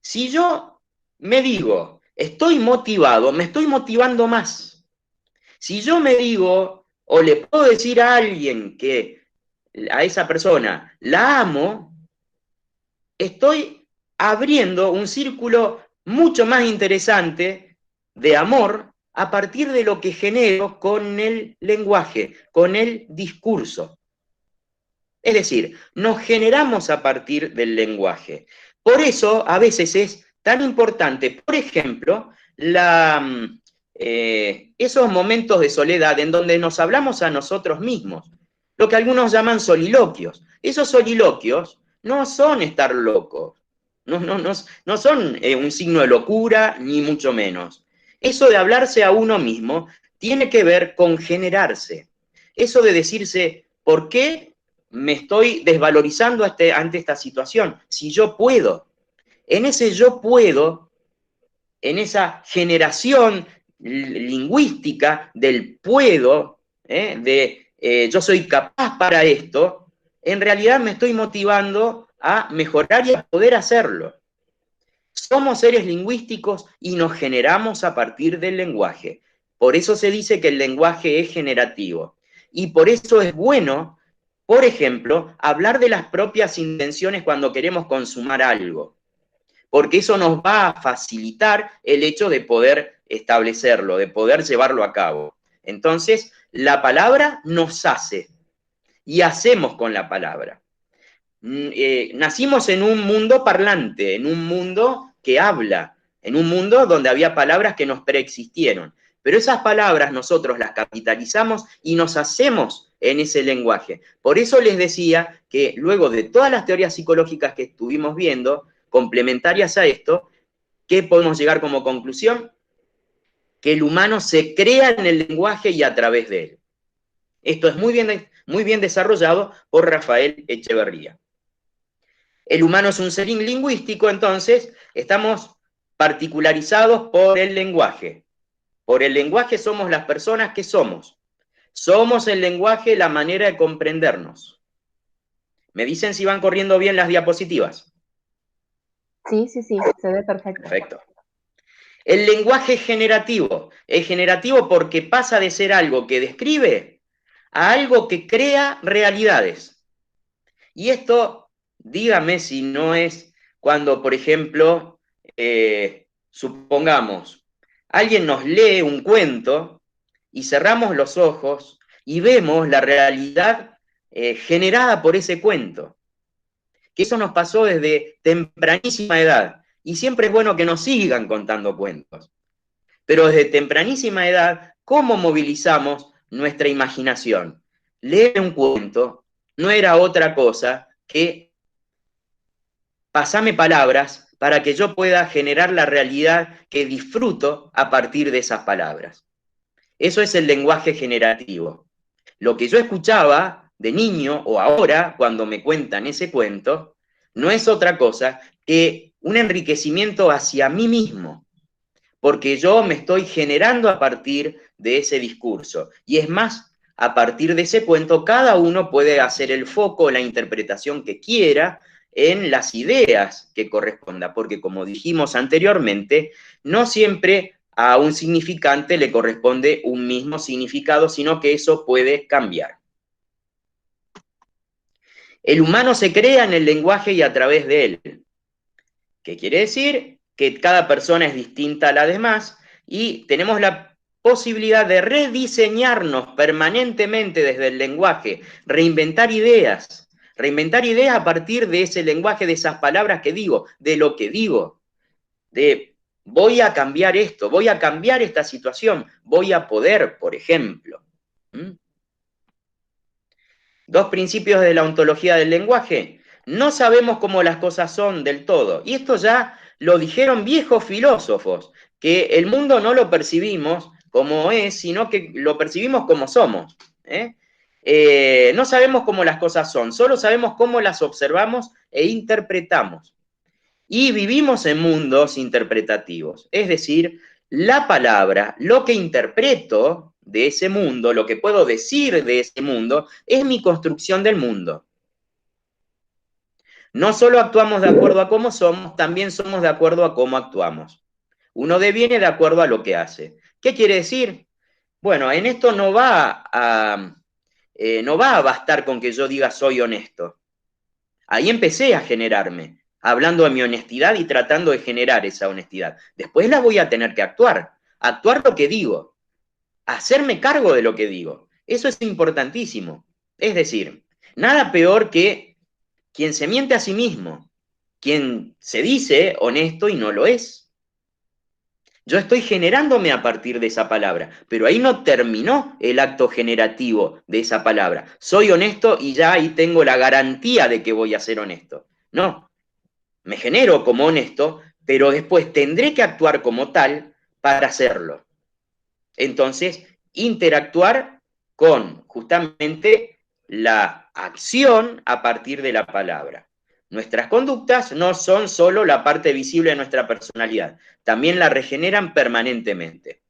Si yo me digo, estoy motivado, me estoy motivando más. Si yo me digo, o le puedo decir a alguien que a esa persona la amo, estoy abriendo un círculo mucho más interesante de amor a partir de lo que genero con el lenguaje, con el discurso. Es decir, nos generamos a partir del lenguaje. Por eso, a veces es tan importante, por ejemplo, esos momentos de soledad en donde nos hablamos a nosotros mismos, lo que algunos llaman soliloquios. Esos soliloquios no son estar locos, no son un signo de locura, ni mucho menos. Eso de hablarse a uno mismo tiene que ver con generarse. Eso de decirse, ¿por qué me estoy desvalorizando ante esta situación? Si yo puedo. En ese yo puedo, en esa generación lingüística del puedo, yo soy capaz para esto, en realidad me estoy motivando a mejorar y a poder hacerlo. Somos seres lingüísticos y nos generamos a partir del lenguaje. Por eso se dice que el lenguaje es generativo. Y por eso es bueno, por ejemplo, hablar de las propias intenciones cuando queremos consumar algo, porque eso nos va a facilitar el hecho de poder establecerlo, de poder llevarlo a cabo. Entonces, la palabra nos hace y hacemos con la palabra. Nacimos en un mundo parlante, en un mundo que habla, en un mundo donde había palabras que nos preexistieron. Pero esas palabras nosotros las capitalizamos y nos hacemos en ese lenguaje. Por eso les decía que luego de todas las teorías psicológicas que estuvimos viendo, complementarias a esto, ¿qué podemos llegar como conclusión? Que el humano se crea en el lenguaje y a través de él. Esto es muy bien desarrollado por Rafael Echeverría. El humano es un ser lingüístico, entonces estamos particularizados por el lenguaje. Por el lenguaje somos las personas que somos. Somos el lenguaje la manera de comprendernos. ¿Me dicen si van corriendo bien las diapositivas? Sí, se ve perfecto. Perfecto. El lenguaje es generativo porque pasa de ser algo que describe a algo que crea realidades. Y esto, dígame si no es cuando, por ejemplo, supongamos, alguien nos lee un cuento y cerramos los ojos y vemos la realidad generada por ese cuento. Que eso nos pasó desde tempranísima edad. Y siempre es bueno que nos sigan contando cuentos. Pero desde tempranísima edad, ¿cómo movilizamos nuestra imaginación? Leer un cuento no era otra cosa que pasame palabras para que yo pueda generar la realidad que disfruto a partir de esas palabras. Eso es el lenguaje generativo. Lo que yo escuchaba de niño o ahora, cuando me cuentan ese cuento, no es otra cosa que un enriquecimiento hacia mí mismo, porque yo me estoy generando a partir de ese discurso. Y es más, a partir de ese cuento, cada uno puede hacer el foco, la interpretación que quiera en las ideas que corresponda, porque como dijimos anteriormente, no siempre a un significante le corresponde un mismo significado, sino que eso puede cambiar. El humano se crea en el lenguaje y a través de él. ¿Qué quiere decir? que cada persona es distinta a la demás y tenemos la posibilidad de rediseñarnos permanentemente desde el lenguaje, reinventar ideas a partir de ese lenguaje, de esas palabras que digo, de lo que digo, de voy a cambiar esto, voy a cambiar esta situación, voy a poder, por ejemplo. Dos principios de la ontología del lenguaje. No sabemos cómo las cosas son del todo. Y esto ya lo dijeron viejos filósofos, que el mundo no lo percibimos como es, sino que lo percibimos como somos. No sabemos cómo las cosas son, solo sabemos cómo las observamos e interpretamos. Y vivimos en mundos interpretativos. Es decir, la palabra, lo que interpreto de ese mundo, lo que puedo decir de ese mundo, es mi construcción del mundo. No solo actuamos de acuerdo a cómo somos, también somos de acuerdo a cómo actuamos. Uno deviene de acuerdo a lo que hace. ¿Qué quiere decir? Bueno, en esto no va a bastar con que yo diga soy honesto. Ahí empecé a generarme, hablando de mi honestidad y tratando de generar esa honestidad. Después la voy a tener que actuar lo que digo, hacerme cargo de lo que digo. Eso es importantísimo. Es decir, nada peor que quien se miente a sí mismo, quien se dice honesto y no lo es. Yo estoy generándome a partir de esa palabra, pero ahí no terminó el acto generativo de esa palabra. Soy honesto y ya ahí tengo la garantía de que voy a ser honesto. No, me genero como honesto, pero después tendré que actuar como tal para hacerlo. Entonces, interactuar con justamente la acción a partir de la palabra. Nuestras conductas no son solo la parte visible de nuestra personalidad, también la regeneran permanentemente.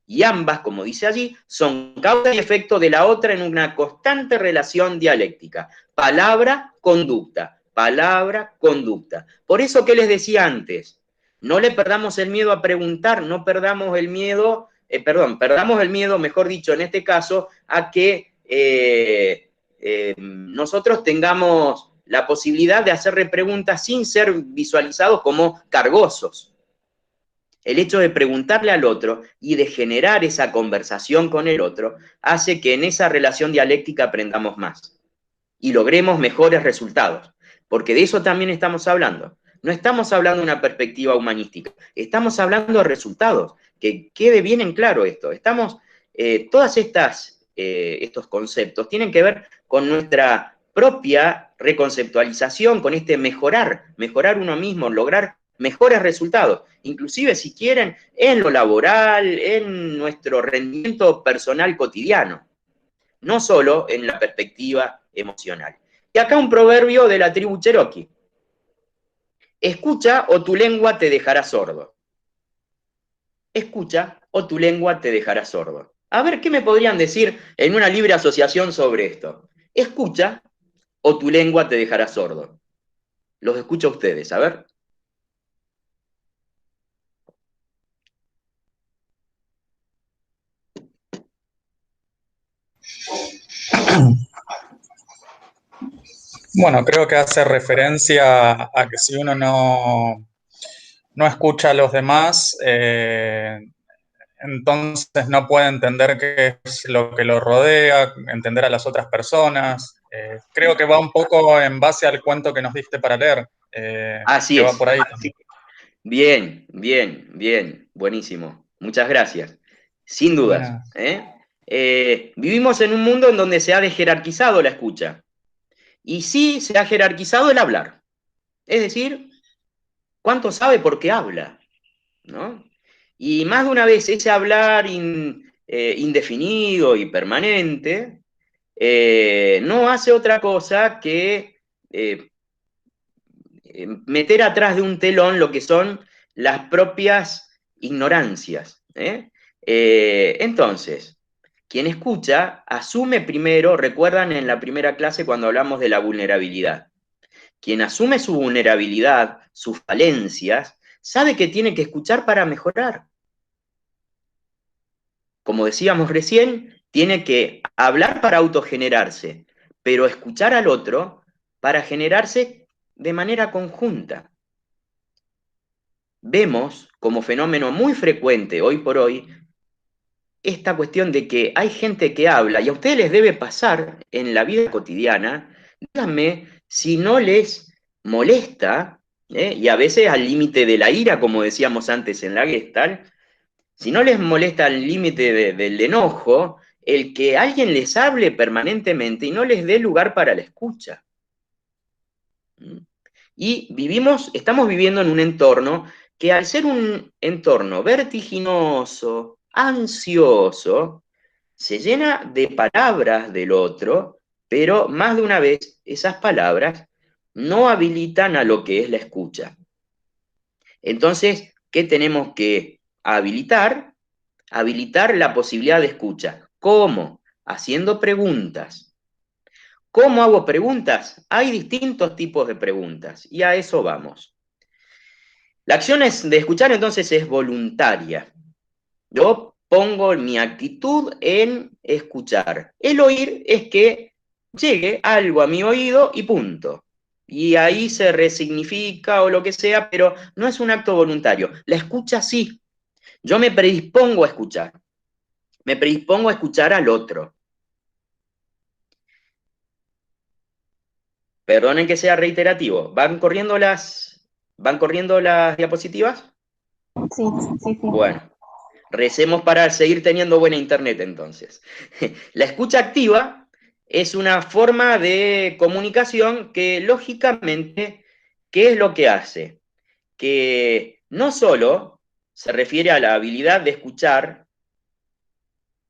Y ambas, como dice allí, son causa y efecto de la otra en una constante relación dialéctica. Palabra, conducta. Palabra, conducta. Por eso que les decía antes, no le perdamos el miedo a preguntar, no perdamos el miedo, perdamos el miedo, mejor dicho, en este caso, a que nosotros tengamos la posibilidad de hacer repreguntas sin ser visualizados como cargosos. El hecho de preguntarle al otro y de generar esa conversación con el otro hace que en esa relación dialéctica aprendamos más y logremos mejores resultados, porque de eso también estamos hablando. No estamos hablando de una perspectiva humanística, estamos hablando de resultados, que quede bien en claro esto. Todas estos conceptos tienen que ver con nuestra propia reconceptualización, con este mejorar uno mismo, lograr mejores resultados, inclusive si quieren en lo laboral, en nuestro rendimiento personal cotidiano, no solo en la perspectiva emocional. Y acá un proverbio de la tribu Cherokee. Escucha o tu lengua te dejará sordo. Escucha o tu lengua te dejará sordo. A ver, ¿qué me podrían decir en una libre asociación sobre esto? Escucha o tu lengua te dejará sordo. Los escucho a ustedes, a ver. Bueno, creo que hace referencia a que si uno no escucha a los demás, entonces no puede entender qué es lo que lo rodea, entender a las otras personas. Creo que va un poco en base al cuento que nos diste para leer, Así que va es. por ahí también. Bien, bien, bien, buenísimo. Muchas gracias. Sin dudas. Bueno, Vivimos en un mundo en donde se ha desjerarquizado la escucha. Y sí se ha jerarquizado el hablar. Es decir, ¿cuánto sabe por qué habla? ¿No? Y más de una vez ese hablar indefinido y permanente no hace otra cosa que meter atrás de un telón lo que son las propias ignorancias. Entonces, quien escucha asume primero, recuerdan en la primera clase cuando hablamos de la vulnerabilidad, quien asume su vulnerabilidad, sus falencias, sabe que tiene que escuchar para mejorar. Como decíamos recién, tiene que hablar para autogenerarse, pero escuchar al otro para generarse de manera conjunta. vemos como fenómeno muy frecuente hoy por hoy esta cuestión de que hay gente que habla, y a ustedes les debe pasar en la vida cotidiana, díganme si no les molesta, y a veces al límite de la ira, como decíamos antes en la Gestalt, si no les molesta al límite del enojo, el que alguien les hable permanentemente y no les dé lugar para la escucha. Y estamos viviendo en un entorno que al ser un entorno vertiginoso, ansioso, se llena de palabras del otro, pero más de una vez esas palabras no habilitan a lo que es la escucha. Entonces, ¿qué tenemos que habilitar? Habilitar la posibilidad de escucha. ¿Cómo? Haciendo preguntas. ¿Cómo hago preguntas? Hay distintos tipos de preguntas y a eso vamos. La acción de escuchar entonces es voluntaria. Yo pongo mi actitud en escuchar. El oír es que llegue algo a mi oído y punto. Y ahí se resignifica o lo que sea, pero no es un acto voluntario. La escucha sí. Yo me predispongo a escuchar. Me predispongo a escuchar al otro. Perdonen que sea reiterativo. ¿Van corriendo las diapositivas? Sí, sí, sí. Bueno, recemos para seguir teniendo buena internet entonces. La escucha activa es una forma de comunicación que lógicamente, ¿qué es lo que hace? Que no solo se refiere a la habilidad de escuchar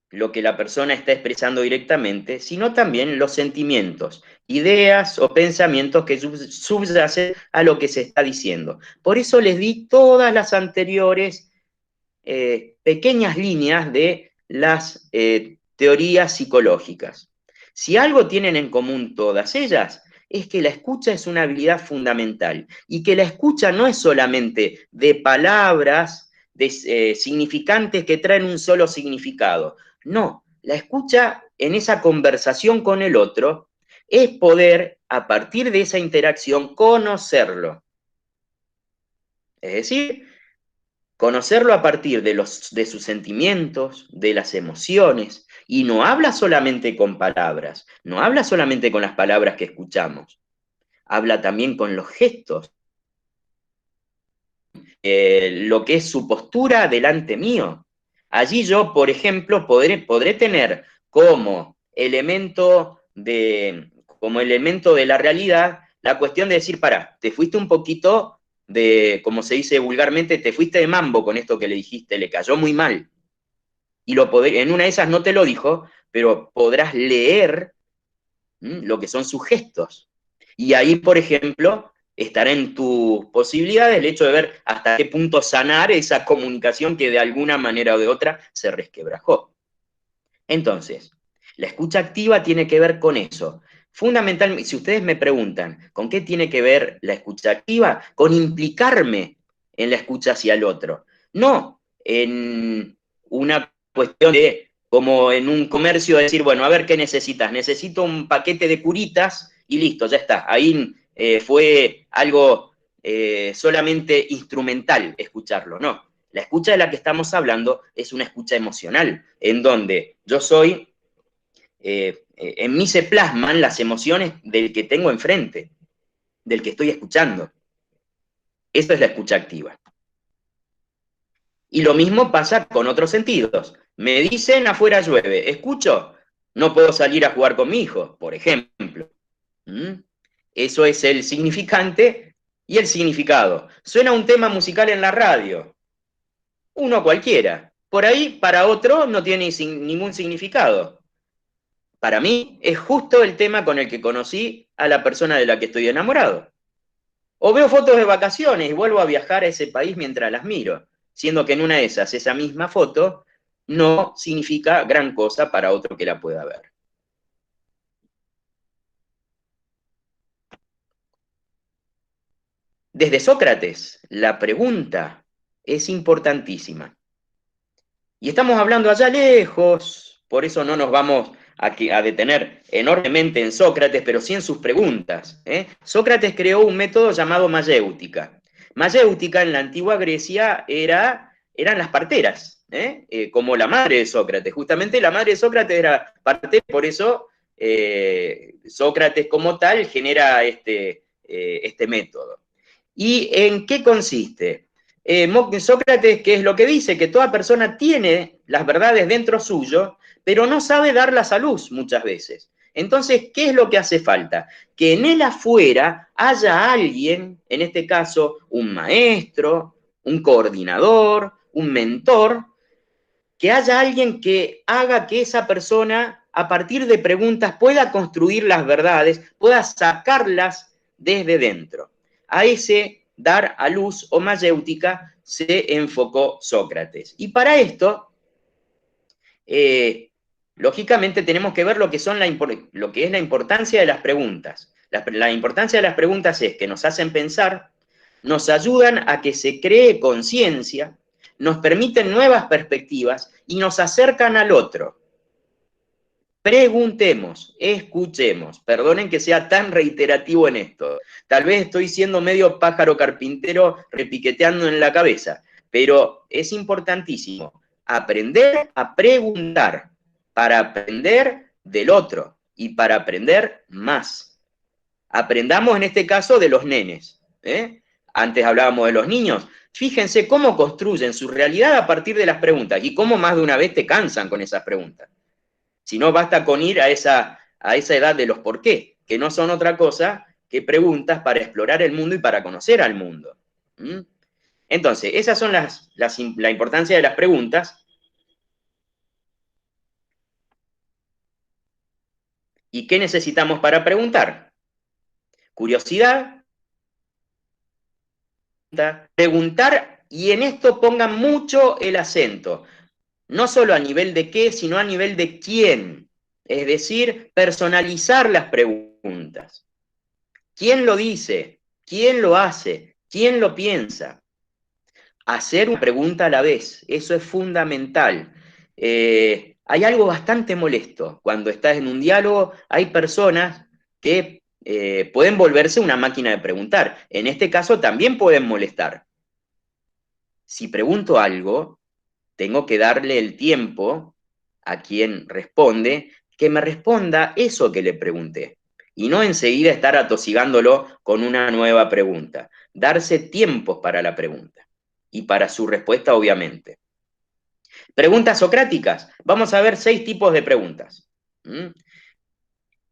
lo que la persona está expresando directamente, sino también los sentimientos, ideas o pensamientos que subyacen a lo que se está diciendo. Por eso les di todas las anteriores pequeñas líneas de las teorías psicológicas. Si algo tienen en común todas ellas, es que la escucha es una habilidad fundamental y que la escucha no es solamente de palabras, de significantes que traen un solo significado. No, la escucha en esa conversación con el otro es poder, a partir de esa interacción, conocerlo. Es decir, conocerlo a partir de sus sentimientos, de las emociones, y no habla solamente con palabras, no habla solamente con las palabras que escuchamos, habla también con los gestos, lo que es su postura delante mío. Allí yo, por ejemplo, podré tener como elemento de la realidad la cuestión de decir, pará, te fuiste un poquito como se dice vulgarmente, te fuiste de mambo con esto que le dijiste, le cayó muy mal. Y en una de esas no te lo dijo, pero podrás leer lo que son sus gestos. Y ahí, por ejemplo, estará en tus posibilidades el hecho de ver hasta qué punto sanar esa comunicación que de alguna manera o de otra se resquebrajó. Entonces, la escucha activa tiene que ver con eso. Fundamentalmente, si ustedes me preguntan, ¿con qué tiene que ver la escucha activa? Con implicarme en la escucha hacia el otro. No en una cuestión de, como en un comercio, decir, bueno, a ver qué necesitas. Necesito un paquete de curitas y listo, ya está. Ahí fue algo solamente instrumental escucharlo, no. La escucha de la que estamos hablando es una escucha emocional, en donde yo soy, en mí se plasman las emociones del que tengo enfrente, del que estoy escuchando. Eso es la escucha activa. Y lo mismo pasa con otros sentidos. Me dicen afuera llueve, escucho, no puedo salir a jugar con mi hijo, por ejemplo. Eso es el significante y el significado. Suena un tema musical en la radio, uno cualquiera. Por ahí, para otro, no tiene ningún significado. Para mí, es justo el tema con el que conocí a la persona de la que estoy enamorado. O veo fotos de vacaciones y vuelvo a viajar a ese país mientras las miro, siendo que en una de esas, esa misma foto no significa gran cosa para otro que la pueda ver. Desde Sócrates, la pregunta es importantísima. Y estamos hablando allá lejos, por eso no nos vamos a detener enormemente en Sócrates, pero sí en sus preguntas. Sócrates creó un método llamado mayéutica. Mayéutica en la antigua Grecia eran las parteras, como la madre de Sócrates. Justamente la madre de Sócrates era partera, por eso Sócrates como tal genera este método. ¿Y en qué consiste? Sócrates, ¿qué es lo que dice? Que toda persona tiene las verdades dentro suyo, pero no sabe darlas a luz muchas veces. Entonces, ¿qué es lo que hace falta? Que en el afuera haya alguien, en este caso un maestro, un coordinador, un mentor, que haya alguien que haga que esa persona, a partir de preguntas, pueda construir las verdades, pueda sacarlas desde dentro. A ese dar a luz o mayéutica se enfocó Sócrates. Y para esto, lógicamente tenemos que ver lo que es la importancia de las preguntas. La importancia de las preguntas es que nos hacen pensar, nos ayudan a que se cree conciencia, nos permiten nuevas perspectivas y nos acercan al otro. Preguntemos, escuchemos. Perdonen que sea tan reiterativo en esto. Tal vez estoy siendo medio pájaro carpintero repiqueteando en la cabeza, pero es importantísimo aprender a preguntar para aprender del otro y para aprender más. Aprendamos en este caso de los nenes. Antes hablábamos de los niños. Fíjense cómo construyen su realidad a partir de las preguntas y cómo más de una vez te cansan con esas preguntas. Si no, basta con ir a esa edad de los por qué, que no son otra cosa que preguntas para explorar el mundo y para conocer al mundo. Entonces, esas son la importancia de las preguntas. ¿Y qué necesitamos para preguntar? Curiosidad, preguntar, y en esto pongan mucho el acento, no solo a nivel de qué, sino a nivel de quién. Es decir, personalizar las preguntas. ¿Quién lo dice? ¿Quién lo hace? ¿Quién lo piensa? Hacer una pregunta a la vez, eso es fundamental. Hay algo bastante molesto. Cuando estás en un diálogo, hay personas que pueden volverse una máquina de preguntar. En este caso también pueden molestar. Si pregunto algo, tengo que darle el tiempo a quien responde que me responda eso que le pregunté. Y no enseguida estar atosigándolo con una nueva pregunta. Darse tiempos para la pregunta. Y para su respuesta, obviamente. Preguntas socráticas. Vamos a ver 6 tipos de preguntas.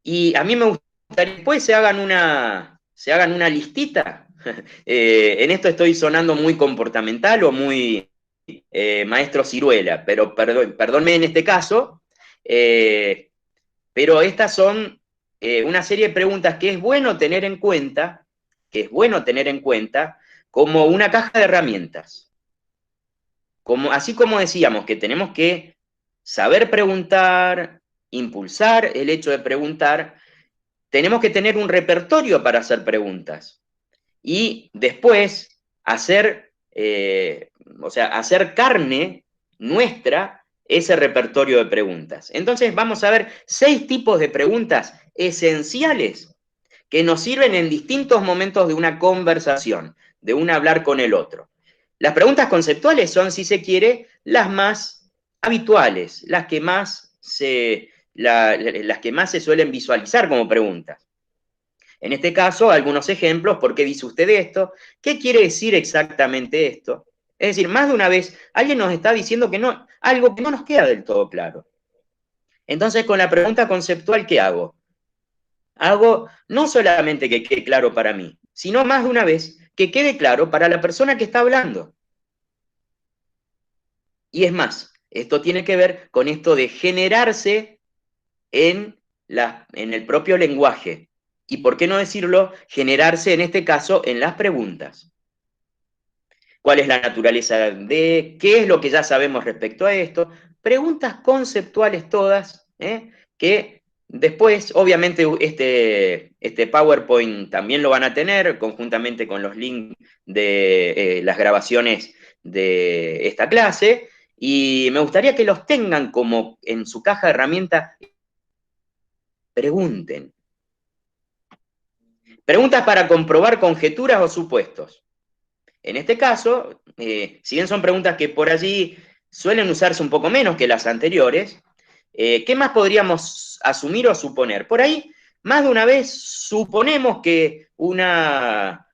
Y a mí me gustaría que después se hagan una listita. En esto estoy sonando muy comportamental o muy maestro ciruela, pero perdónme en este caso, pero estas son una serie de preguntas que es bueno tener en cuenta, como una caja de herramientas. Así como decíamos que tenemos que saber preguntar, impulsar el hecho de preguntar, tenemos que tener un repertorio para hacer preguntas. Y después hacer carne nuestra ese repertorio de preguntas. Entonces vamos a ver 6 tipos de preguntas esenciales que nos sirven en distintos momentos de una conversación, de un hablar con el otro. Las preguntas conceptuales son, si se quiere, las más habituales, las que más se suelen visualizar como preguntas. En este caso, algunos ejemplos, ¿por qué dice usted esto? ¿Qué quiere decir exactamente esto? Es decir, más de una vez alguien nos está diciendo algo que no nos queda del todo claro. Entonces, con la pregunta conceptual, ¿qué hago? Hago no solamente que quede claro para mí, sino más de una vez que quede claro para la persona que está hablando. Y es más, esto tiene que ver con esto de generarse en el propio lenguaje. Y por qué no decirlo, generarse en este caso en las preguntas. ¿Cuál es la naturaleza de? ¿Qué es lo que ya sabemos respecto a esto? Preguntas conceptuales todas, que después, obviamente, este PowerPoint también lo van a tener, conjuntamente con los links de las grabaciones de esta clase, y me gustaría que los tengan como en su caja de herramientas. Pregunten. Preguntas para comprobar conjeturas o supuestos. En este caso, si bien son preguntas que por allí suelen usarse un poco menos que las anteriores, ¿qué más podríamos asumir o suponer? Por ahí, más de una vez suponemos que una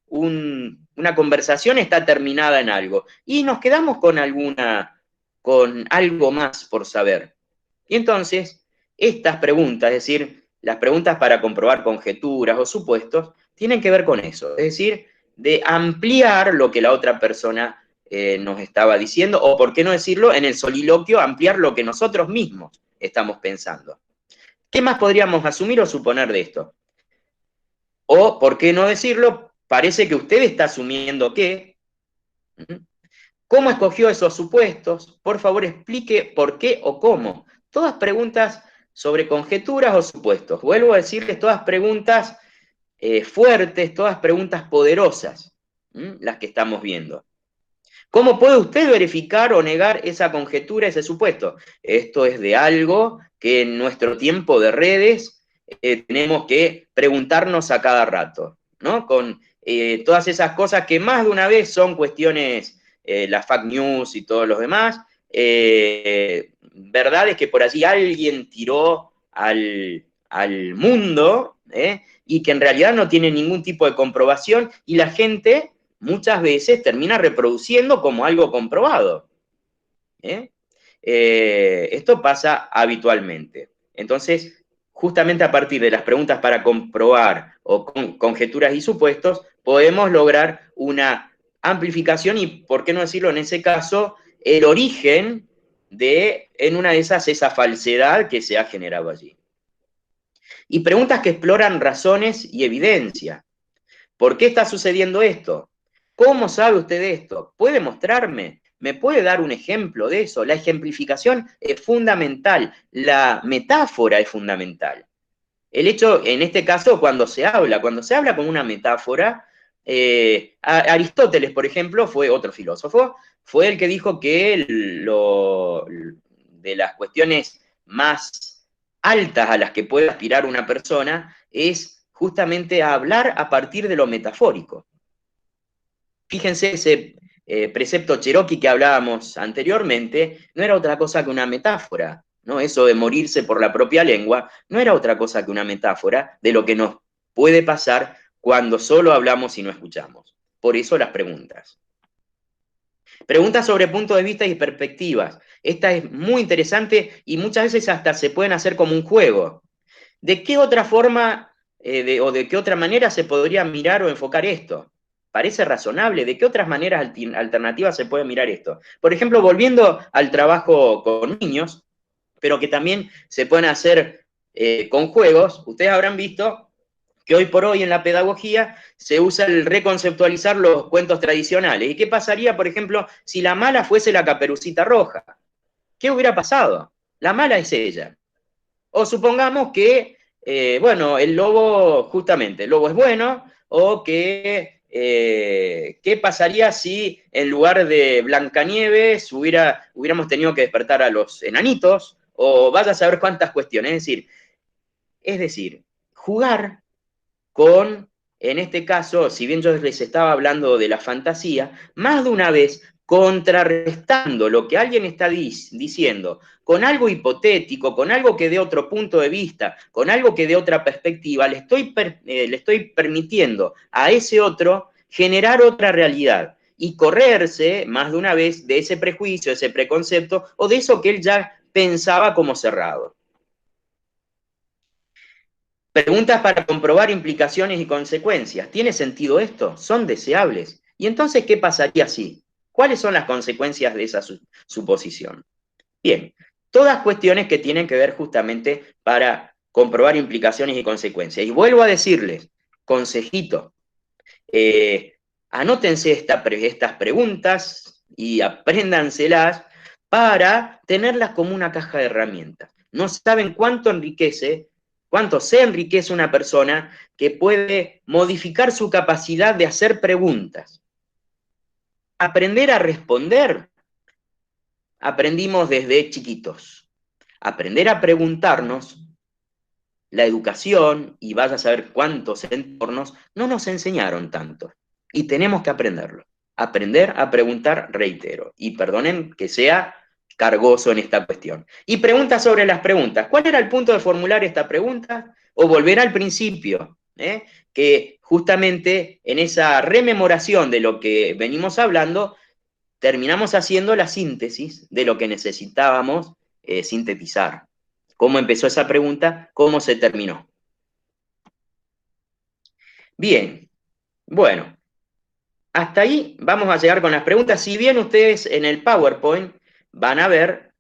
conversación está terminada en algo y nos quedamos con algo más por saber. Y entonces, estas preguntas, es decir, las preguntas para comprobar conjeturas o supuestos, tienen que ver con eso, es decir, de ampliar lo que la otra persona nos estaba diciendo, o por qué no decirlo, en el soliloquio, ampliar lo que nosotros mismos estamos pensando. ¿Qué más podríamos asumir o suponer de esto? O, por qué no decirlo, parece que usted está asumiendo que... ¿Cómo escogió esos supuestos? Por favor, explique por qué o cómo. Todas preguntas sobre conjeturas o supuestos. Vuelvo a decirles, todas preguntas fuertes, todas preguntas poderosas, las que estamos viendo. ¿Cómo puede usted verificar o negar esa conjetura, ese supuesto? Esto es de algo que en nuestro tiempo de redes tenemos que preguntarnos a cada rato, ¿no? Con todas esas cosas que más de una vez son cuestiones, las fake news y todos los demás, verdades que por allí alguien tiró al mundo, y que en realidad no tiene ningún tipo de comprobación, y la gente muchas veces termina reproduciendo como algo comprobado. Esto pasa habitualmente. Entonces, justamente a partir de las preguntas para comprobar o conjeturas y supuestos, podemos lograr una amplificación y, por qué no decirlo en ese caso, el origen de, en una de esas, esa falsedad que se ha generado allí. Y preguntas que exploran razones y evidencia. ¿Por qué está sucediendo esto? ¿Cómo sabe usted esto? ¿Puede mostrarme? ¿Me puede dar un ejemplo de eso? La ejemplificación es fundamental, la metáfora es fundamental. El hecho, en este caso, cuando se habla con una metáfora, Aristóteles, por ejemplo, fue otro filósofo, fue el que dijo que de las cuestiones más altas a las que puede aspirar una persona es justamente a hablar a partir de lo metafórico. Fíjense, ese precepto Cherokee que hablábamos anteriormente no era otra cosa que una metáfora, ¿no? Eso de morirse por la propia lengua no era otra cosa que una metáfora de lo que nos puede pasar cuando solo hablamos y no escuchamos. Por eso las preguntas. Preguntas sobre puntos de vista y perspectivas. Esta es muy interesante y muchas veces hasta se pueden hacer como un juego. ¿De qué otra forma o de qué otra manera se podría mirar o enfocar esto? ¿Parece razonable? ¿De qué otras maneras alternativas se puede mirar esto? Por ejemplo, volviendo al trabajo con niños, pero que también se pueden hacer con juegos, ustedes habrán visto que hoy por hoy en la pedagogía se usa el reconceptualizar los cuentos tradicionales. ¿Y qué pasaría, por ejemplo, si la mala fuese la Caperucita Roja? ¿Qué hubiera pasado? La mala es ella. O supongamos que, bueno, el lobo, justamente, el lobo es bueno, o que, ¿qué pasaría si en lugar de Blancanieves hubiéramos tenido que despertar a los enanitos? O vaya a saber cuántas cuestiones. Es decir, jugar con, en este caso, si bien yo les estaba hablando de la fantasía, más de una vez contrarrestando lo que alguien está diciendo con algo hipotético, con algo que dé otro punto de vista, con algo que dé otra perspectiva, le estoy permitiendo a ese otro generar otra realidad y correrse más de una vez de ese prejuicio, ese preconcepto o de eso que él ya pensaba como cerrado. Preguntas para comprobar implicaciones y consecuencias. ¿Tiene sentido esto? ¿Son deseables? ¿Y entonces qué pasaría si? ¿Cuáles son las consecuencias de esa suposición? Bien, todas cuestiones que tienen que ver justamente para comprobar implicaciones y consecuencias. Y vuelvo a decirles, consejito, anótense estas preguntas y apréndanselas para tenerlas como una caja de herramientas. No saben cuánto se enriquece una persona que puede modificar su capacidad de hacer preguntas. Aprender a responder, aprendimos desde chiquitos. Aprender a preguntarnos, la educación, y vaya a saber cuántos entornos, no nos enseñaron tanto. Y tenemos que aprenderlo. aprender a preguntar, reitero. Y perdonen que sea cargoso en esta cuestión. Y preguntas sobre las preguntas. ¿Cuál era el punto de formular esta pregunta? O volver al principio, que justamente en esa rememoración de lo que venimos hablando, terminamos haciendo la síntesis de lo que necesitábamos sintetizar. ¿Cómo empezó esa pregunta? ¿Cómo se terminó? Bien, bueno, hasta ahí vamos a llegar con las preguntas. Si bien ustedes en el PowerPoint van a ver,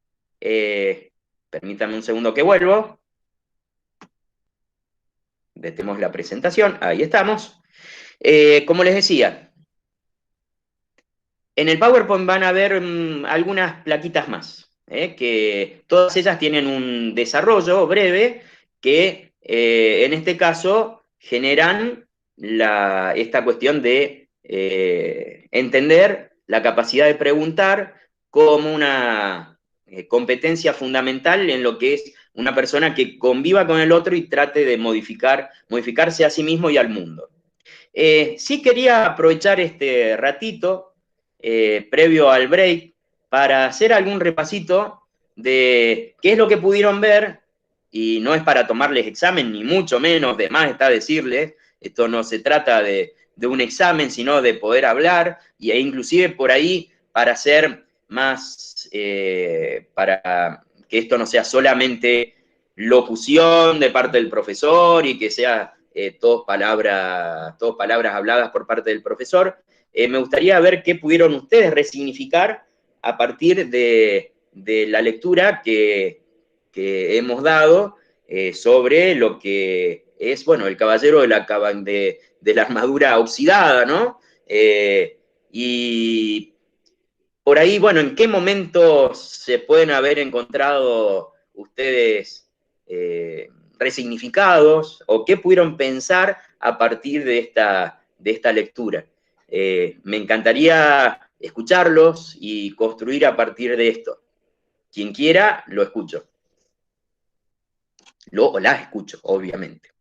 permítanme un segundo que vuelvo, detenemos la presentación, ahí estamos. Como les decía, en el PowerPoint van a ver algunas plaquitas más, que todas ellas tienen un desarrollo breve que en este caso generan esta cuestión de entender la capacidad de preguntar como una competencia fundamental en lo que es una persona que conviva con el otro y trate de modificarse a sí mismo y al mundo. Sí quería aprovechar este ratito, previo al break, para hacer algún repasito de qué es lo que pudieron ver, y no es para tomarles examen, ni mucho menos, de más está decirles, esto no se trata de un examen, sino de poder hablar, e inclusive por ahí para hacer más, para que esto no sea solamente locución de parte del profesor y que sea todo palabras habladas por parte del profesor. Me gustaría ver qué pudieron ustedes resignificar a partir de la lectura que hemos dado sobre lo que es, bueno, el caballero de la armadura oxidada, ¿no? Y por ahí, bueno, ¿en qué momentos se pueden haber encontrado ustedes resignificados o qué pudieron pensar a partir de esta lectura? Me encantaría escucharlos y construir a partir de esto. Quien quiera, lo escucho. O la escucho, obviamente.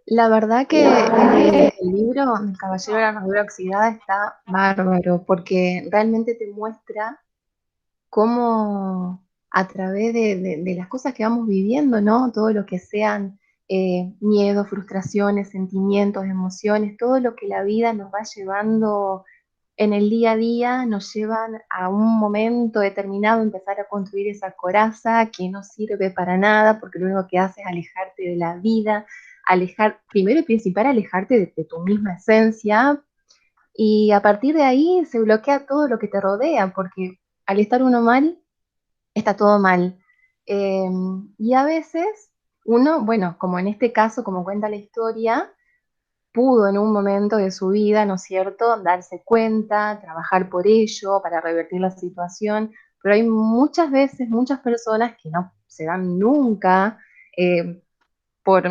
La verdad que el libro, El Caballero de la Armadura Oxidada, está bárbaro, porque realmente te muestra cómo a través de las cosas que vamos viviendo, ¿no? Todo lo que sean miedos, frustraciones, sentimientos, emociones, todo lo que la vida nos va llevando en el día a día, nos llevan a un momento determinado empezar a construir esa coraza que no sirve para nada, porque lo único que hace es alejarte de la vida, primero y principal, alejarte de tu misma esencia, y a partir de ahí se bloquea todo lo que te rodea, porque al estar uno mal, está todo mal. Eh, y a veces uno, bueno, como en este caso, como cuenta la historia, pudo en un momento de su vida, ¿no es cierto?, darse cuenta, trabajar por ello, para revertir la situación, pero hay muchas veces, muchas personas que no se dan nunca, eh, por,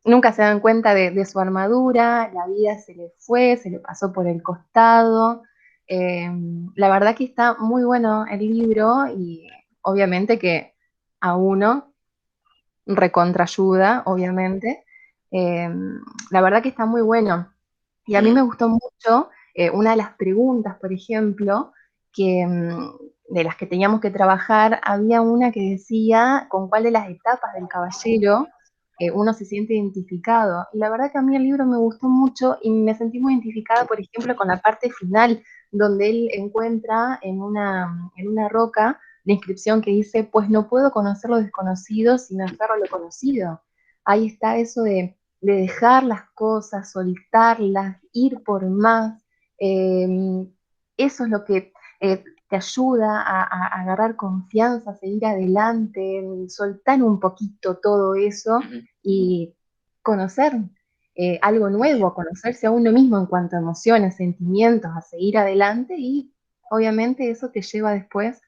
nunca se dan cuenta de su armadura, la vida se le fue, se le pasó por el costado. Eh, la verdad que está muy bueno el libro y obviamente que a uno recontraayuda, obviamente. Eh, la verdad que está muy bueno. Y a mí me gustó mucho una de las preguntas, por ejemplo, que de las que teníamos que trabajar, había una que decía con cuál de las etapas del caballero uno se siente identificado. Y la verdad que a mí el libro me gustó mucho y me sentí muy identificada, por ejemplo, con la parte final, donde él encuentra en una roca la inscripción que dice, pues no puedo conocer lo desconocido si me aferro a lo conocido. Ahí está eso de dejar las cosas, soltarlas, ir por más. Eh, Eso es lo que te ayuda a agarrar confianza, a seguir adelante, soltar un poquito todo eso y conocer algo nuevo, conocerse a uno mismo en cuanto a emociones, sentimientos, a seguir adelante y obviamente eso te lleva después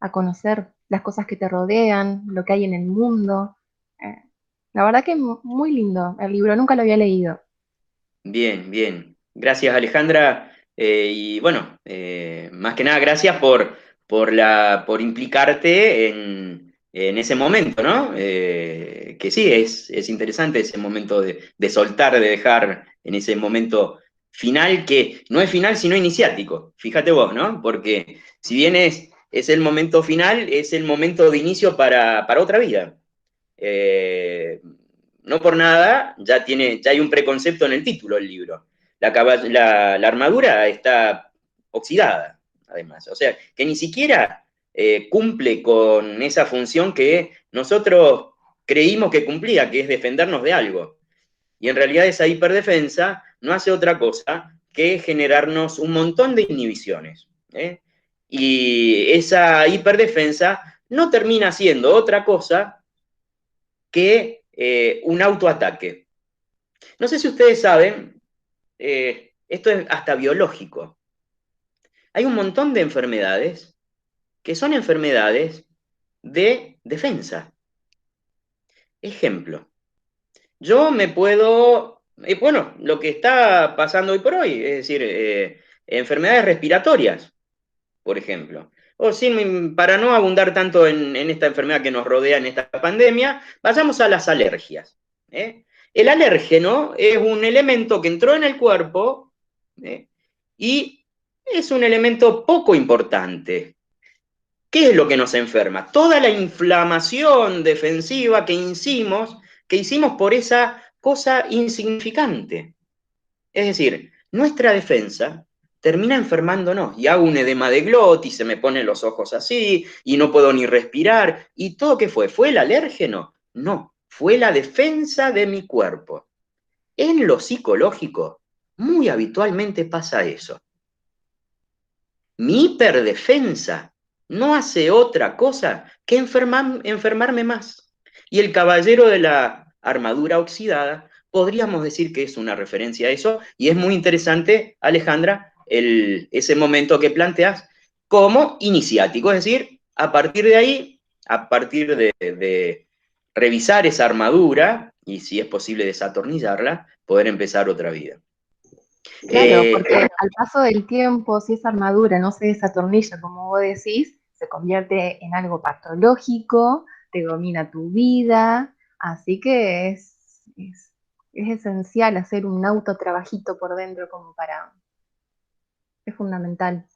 a conocer las cosas que te rodean, lo que hay en el mundo. Eh, la verdad que muy lindo el libro, nunca lo había leído. Bien, bien. Gracias, Alejandra. Y bueno, más que nada, gracias por implicarte en ese momento, ¿no? Que sí, es interesante ese momento de soltar, de dejar en ese momento final, que no es final sino iniciático, fíjate vos, ¿no? Porque si bien es el momento final, es el momento de inicio para otra vida. No por nada, ya hay un preconcepto en el título del libro. La armadura está oxidada, además. O sea, que ni siquiera cumple con esa función que nosotros creímos que cumplía, que es defendernos de algo. Y en realidad esa hiperdefensa no hace otra cosa que generarnos un montón de inhibiciones. Y esa hiperdefensa no termina siendo otra cosa que un autoataque. No sé si ustedes saben, esto es hasta biológico. Hay un montón de enfermedades que son enfermedades de defensa. Ejemplo, yo me puedo, bueno, lo que está pasando hoy por hoy, es decir, enfermedades respiratorias, por ejemplo. O sin, para no abundar tanto en esta enfermedad que nos rodea en esta pandemia, vayamos a las alergias. El alérgeno es un elemento que entró en el cuerpo y es un elemento poco importante. ¿Qué es lo que nos enferma? Toda la inflamación defensiva que hicimos por esa cosa insignificante. Es decir, nuestra defensa termina enfermándonos y hago un edema de glotis, se me ponen los ojos así y no puedo ni respirar. ¿Y todo qué fue? ¿Fue el alérgeno? No, fue la defensa de mi cuerpo. En lo psicológico, muy habitualmente pasa eso. Mi hiperdefensa no hace otra cosa que enfermarme más. Y el caballero de la armadura oxidada, podríamos decir que es una referencia a eso, y es muy interesante, Alejandra, ese momento que planteas como iniciático, es decir, a partir de ahí, a partir de revisar esa armadura, y si es posible desatornillarla, poder empezar otra vida. Claro, porque al paso del tiempo, si esa armadura no se desatornilla, como vos decís, se convierte en algo patológico, te domina tu vida, así que es esencial hacer un autotrabajito por dentro como para... Es fundamental.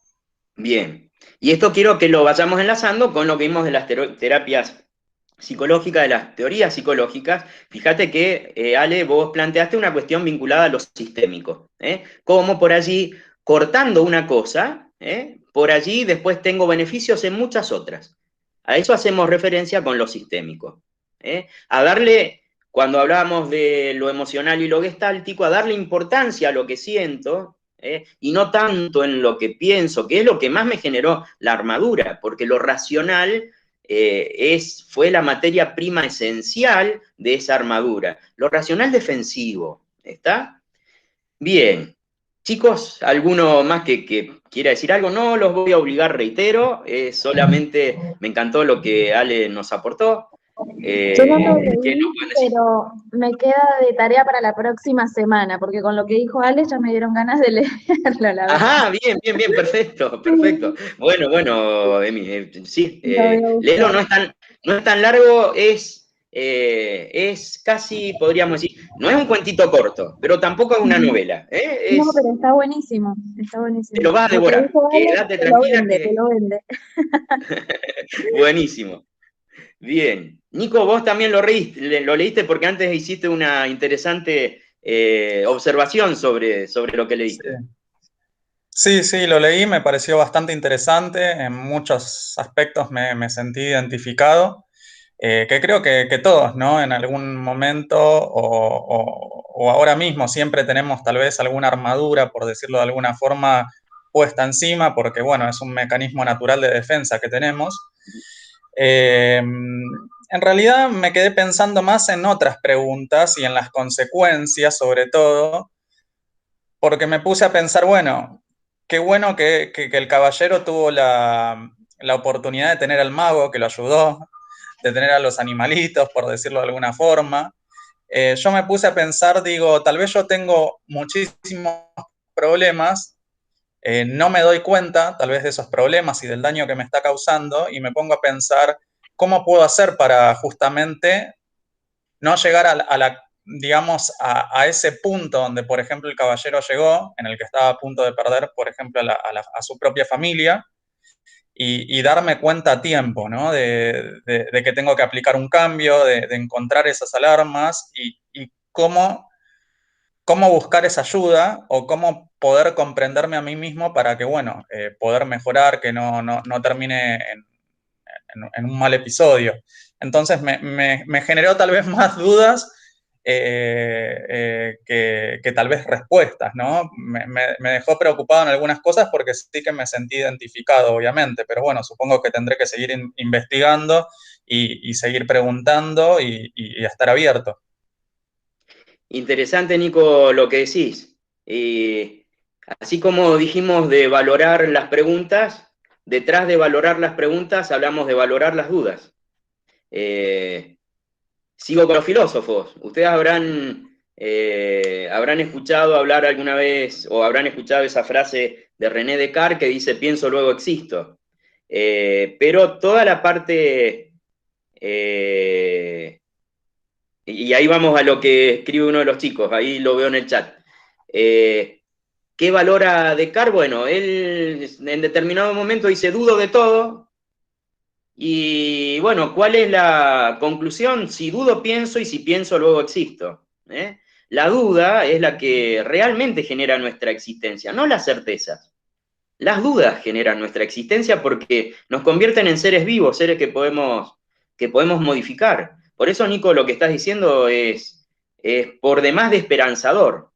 Bien, y esto quiero que lo vayamos enlazando con lo que vimos de las terapias psicológicas, de las teorías psicológicas. Fíjate que, Ale, vos planteaste una cuestión vinculada a lo sistémico, como por allí, cortando una cosa, por allí después tengo beneficios en muchas otras. A eso hacemos referencia con lo sistémico. A darle, cuando hablábamos de lo emocional y lo gestáltico, a darle importancia a lo que siento, y no tanto en lo que pienso, que es lo que más me generó la armadura, porque lo racional fue la materia prima esencial de esa armadura. Lo racional defensivo, ¿está? Bien. Chicos, ¿alguno más que quiera decir algo? No los voy a obligar, reitero, solamente me encantó lo que Ale nos aportó. Yo no lo ¿Qué leí, nos pueden decir? pero me queda de tarea para la próxima semana, porque con lo que dijo Alex ya me dieron ganas de leerlo, la verdad. Ajá, bien, perfecto, perfecto. Bueno, Emi, sí, Lo voy a léelo, buscar. no es tan largo, es casi, podríamos decir, no es un cuentito corto, pero tampoco es una novela, No, pero está buenísimo, está te buenísimo. lo vas a Lo que devorar, dijo Alex quédate te lo tranquila vende, te que lo vende. buenísimo. Bien. Nico, vos también lo leíste porque antes hiciste una interesante observación sobre lo que Sí. leíste. Sí, lo leí, me pareció bastante interesante, en muchos aspectos me sentí identificado, que creo que todos, ¿no? En algún momento o ahora mismo siempre tenemos tal vez alguna armadura, por decirlo de alguna forma, puesta encima, porque bueno, es un mecanismo natural de defensa que tenemos. En realidad me quedé pensando más en otras preguntas y en las consecuencias sobre todo, porque me puse a pensar, bueno, qué bueno que el caballero tuvo la oportunidad de tener al mago que lo ayudó, de tener a los animalitos, por decirlo de alguna forma. Yo me puse a pensar, digo, tal vez yo tengo muchísimos problemas, no me doy cuenta tal vez de esos problemas y del daño que me está causando y me pongo a pensar cómo puedo hacer para justamente no llegar digamos, a ese punto donde, por ejemplo, el caballero llegó, en el que estaba a punto de perder, por ejemplo, a su propia familia, y darme cuenta a tiempo, ¿no? De que tengo que aplicar un cambio, de encontrar esas alarmas y cómo buscar esa ayuda o cómo poder comprenderme a mí mismo para que, bueno, poder mejorar, que no termine en un mal episodio. Entonces me generó tal vez más dudas que tal vez respuestas, ¿no? Me dejó preocupado en algunas cosas porque sí que me sentí identificado, obviamente, pero bueno, supongo que tendré que seguir investigando y seguir preguntando y estar abierto. Interesante, Nico, lo que decís. Así como dijimos de valorar las preguntas, detrás de valorar las preguntas hablamos de valorar las dudas. Sigo con los filósofos. Ustedes habrán escuchado hablar alguna vez o habrán escuchado esa frase de René Descartes que dice pienso, luego existo. Pero toda la parte, y ahí vamos a lo que escribe uno de los chicos, ahí lo veo en el chat. ¿Qué valora Descartes? Bueno, él en determinado momento dice dudo de todo. Y bueno, ¿cuál es la conclusión? Si dudo, pienso, y si pienso, luego existo. La duda es la que realmente genera nuestra existencia, no las certezas. Las dudas generan nuestra existencia porque nos convierten en seres vivos, seres que podemos modificar. Por eso, Nico, lo que estás diciendo es por demás de esperanzador.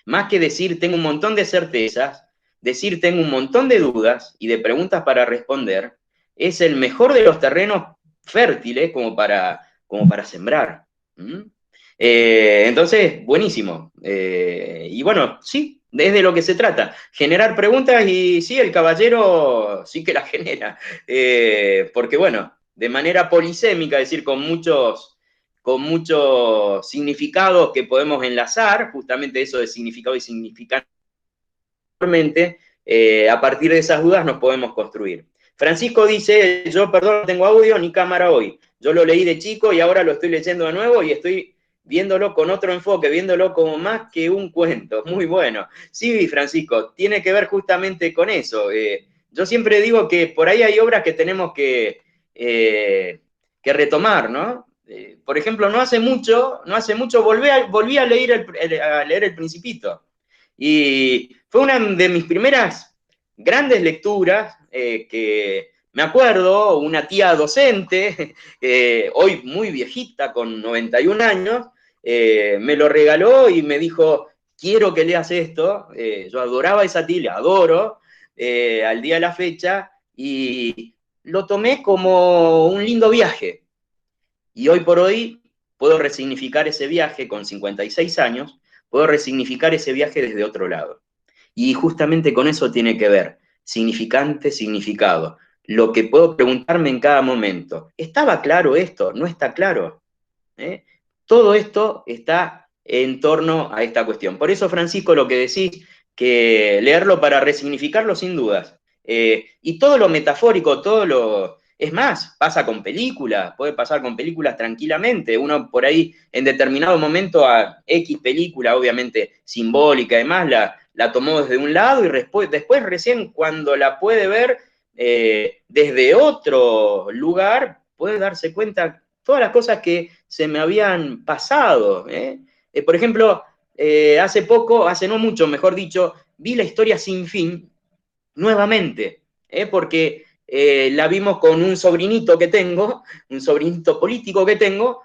Más que decir tengo un montón de certezas, decir tengo un montón de dudas y de preguntas para responder, es el mejor de los terrenos fértiles como para sembrar. Entonces, buenísimo. Y bueno, sí, es de lo que se trata. Generar preguntas y sí, el caballero sí que las genera. Porque bueno, de manera polisémica, es decir, con muchos significados que podemos enlazar, justamente eso de significado y significante, a partir de esas dudas nos podemos construir. Francisco dice, yo perdón, no tengo audio ni cámara hoy. Yo lo leí de chico y ahora lo estoy leyendo de nuevo y estoy viéndolo con otro enfoque, viéndolo como más que un cuento. Muy bueno. Sí, Francisco, tiene que ver justamente con eso. Yo siempre digo que por ahí hay obras que tenemos que retomar, ¿no? Por ejemplo, no hace mucho volví a leer El Principito. Y fue una de mis primeras grandes lecturas que me acuerdo, una tía docente, hoy muy viejita, con 91 años, me lo regaló y me dijo, quiero que leas esto. Yo adoraba a esa tía, la adoro, al día de la fecha, y lo tomé como un lindo viaje. Y hoy por hoy puedo resignificar ese viaje con 56 años, puedo resignificar ese viaje desde otro lado. Y justamente con eso tiene que ver, significante, significado. Lo que puedo preguntarme en cada momento. ¿Estaba claro esto? ¿No está claro? Todo esto está en torno a esta cuestión. Por eso, Francisco, lo que decís, que leerlo para resignificarlo sin dudas. Y todo lo metafórico, todo lo... Es más, pasa con películas, puede pasar con películas tranquilamente. Uno por ahí, en determinado momento, a X película, obviamente simbólica, además, la tomó desde un lado y después recién cuando la puede ver desde otro lugar, puede darse cuenta todas las cosas que se me habían pasado. Por ejemplo, hace no mucho, mejor dicho, vi La Historia Sin Fin nuevamente, porque la vimos con un sobrinito que tengo, un sobrinito político que tengo,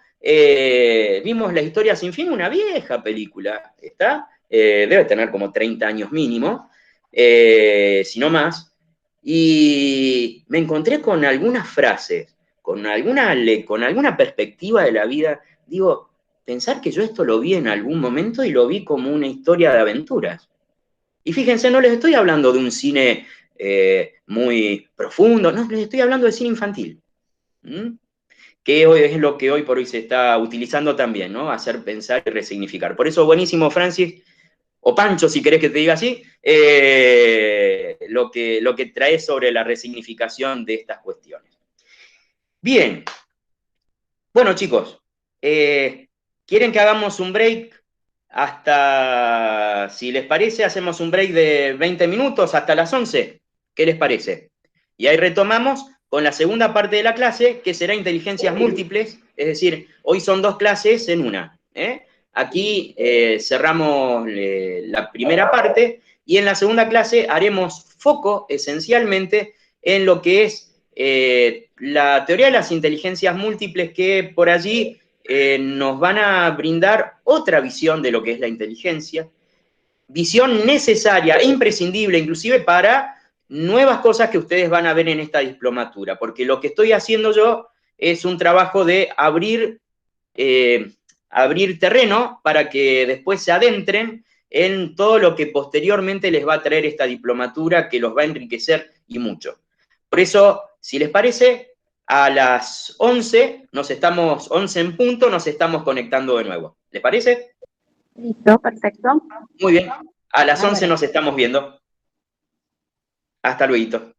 vimos La Historia Sin Fin, una vieja película, ¿está? Debe tener como 30 años mínimo, si no más, y me encontré con algunas frases, con alguna perspectiva de la vida, digo, pensar que yo esto lo vi en algún momento y lo vi como una historia de aventuras. Y fíjense, no les estoy hablando de un cine muy profundo, no, les estoy hablando de cine infantil. Que hoy es lo que hoy por hoy se está utilizando también, ¿no? Hacer pensar y resignificar. Por eso, buenísimo, Francis, o Pancho, si querés que te diga así, lo que trae sobre la resignificación de estas cuestiones. Bien. Bueno, chicos, ¿quieren que hagamos un break hasta, si les parece, hacemos un break de 20 minutos hasta las 11? ¿Qué les parece? Y ahí retomamos con la segunda parte de la clase, que será inteligencias múltiples, es decir, hoy son 2 clases en una. Aquí cerramos la primera parte y en la segunda clase haremos foco esencialmente en lo que es la teoría de las inteligencias múltiples, que por allí nos van a brindar otra visión de lo que es la inteligencia, visión necesaria e imprescindible inclusive para nuevas cosas que ustedes van a ver en esta diplomatura, porque lo que estoy haciendo yo es un trabajo de abrir terreno para que después se adentren en todo lo que posteriormente les va a traer esta diplomatura, que los va a enriquecer y mucho. Por eso, si les parece, a las 11, 11 en punto, nos estamos conectando de nuevo. ¿Les parece? Listo, perfecto. Muy bien. A las 11 Bárbaro. nos estamos viendo. Hasta luego.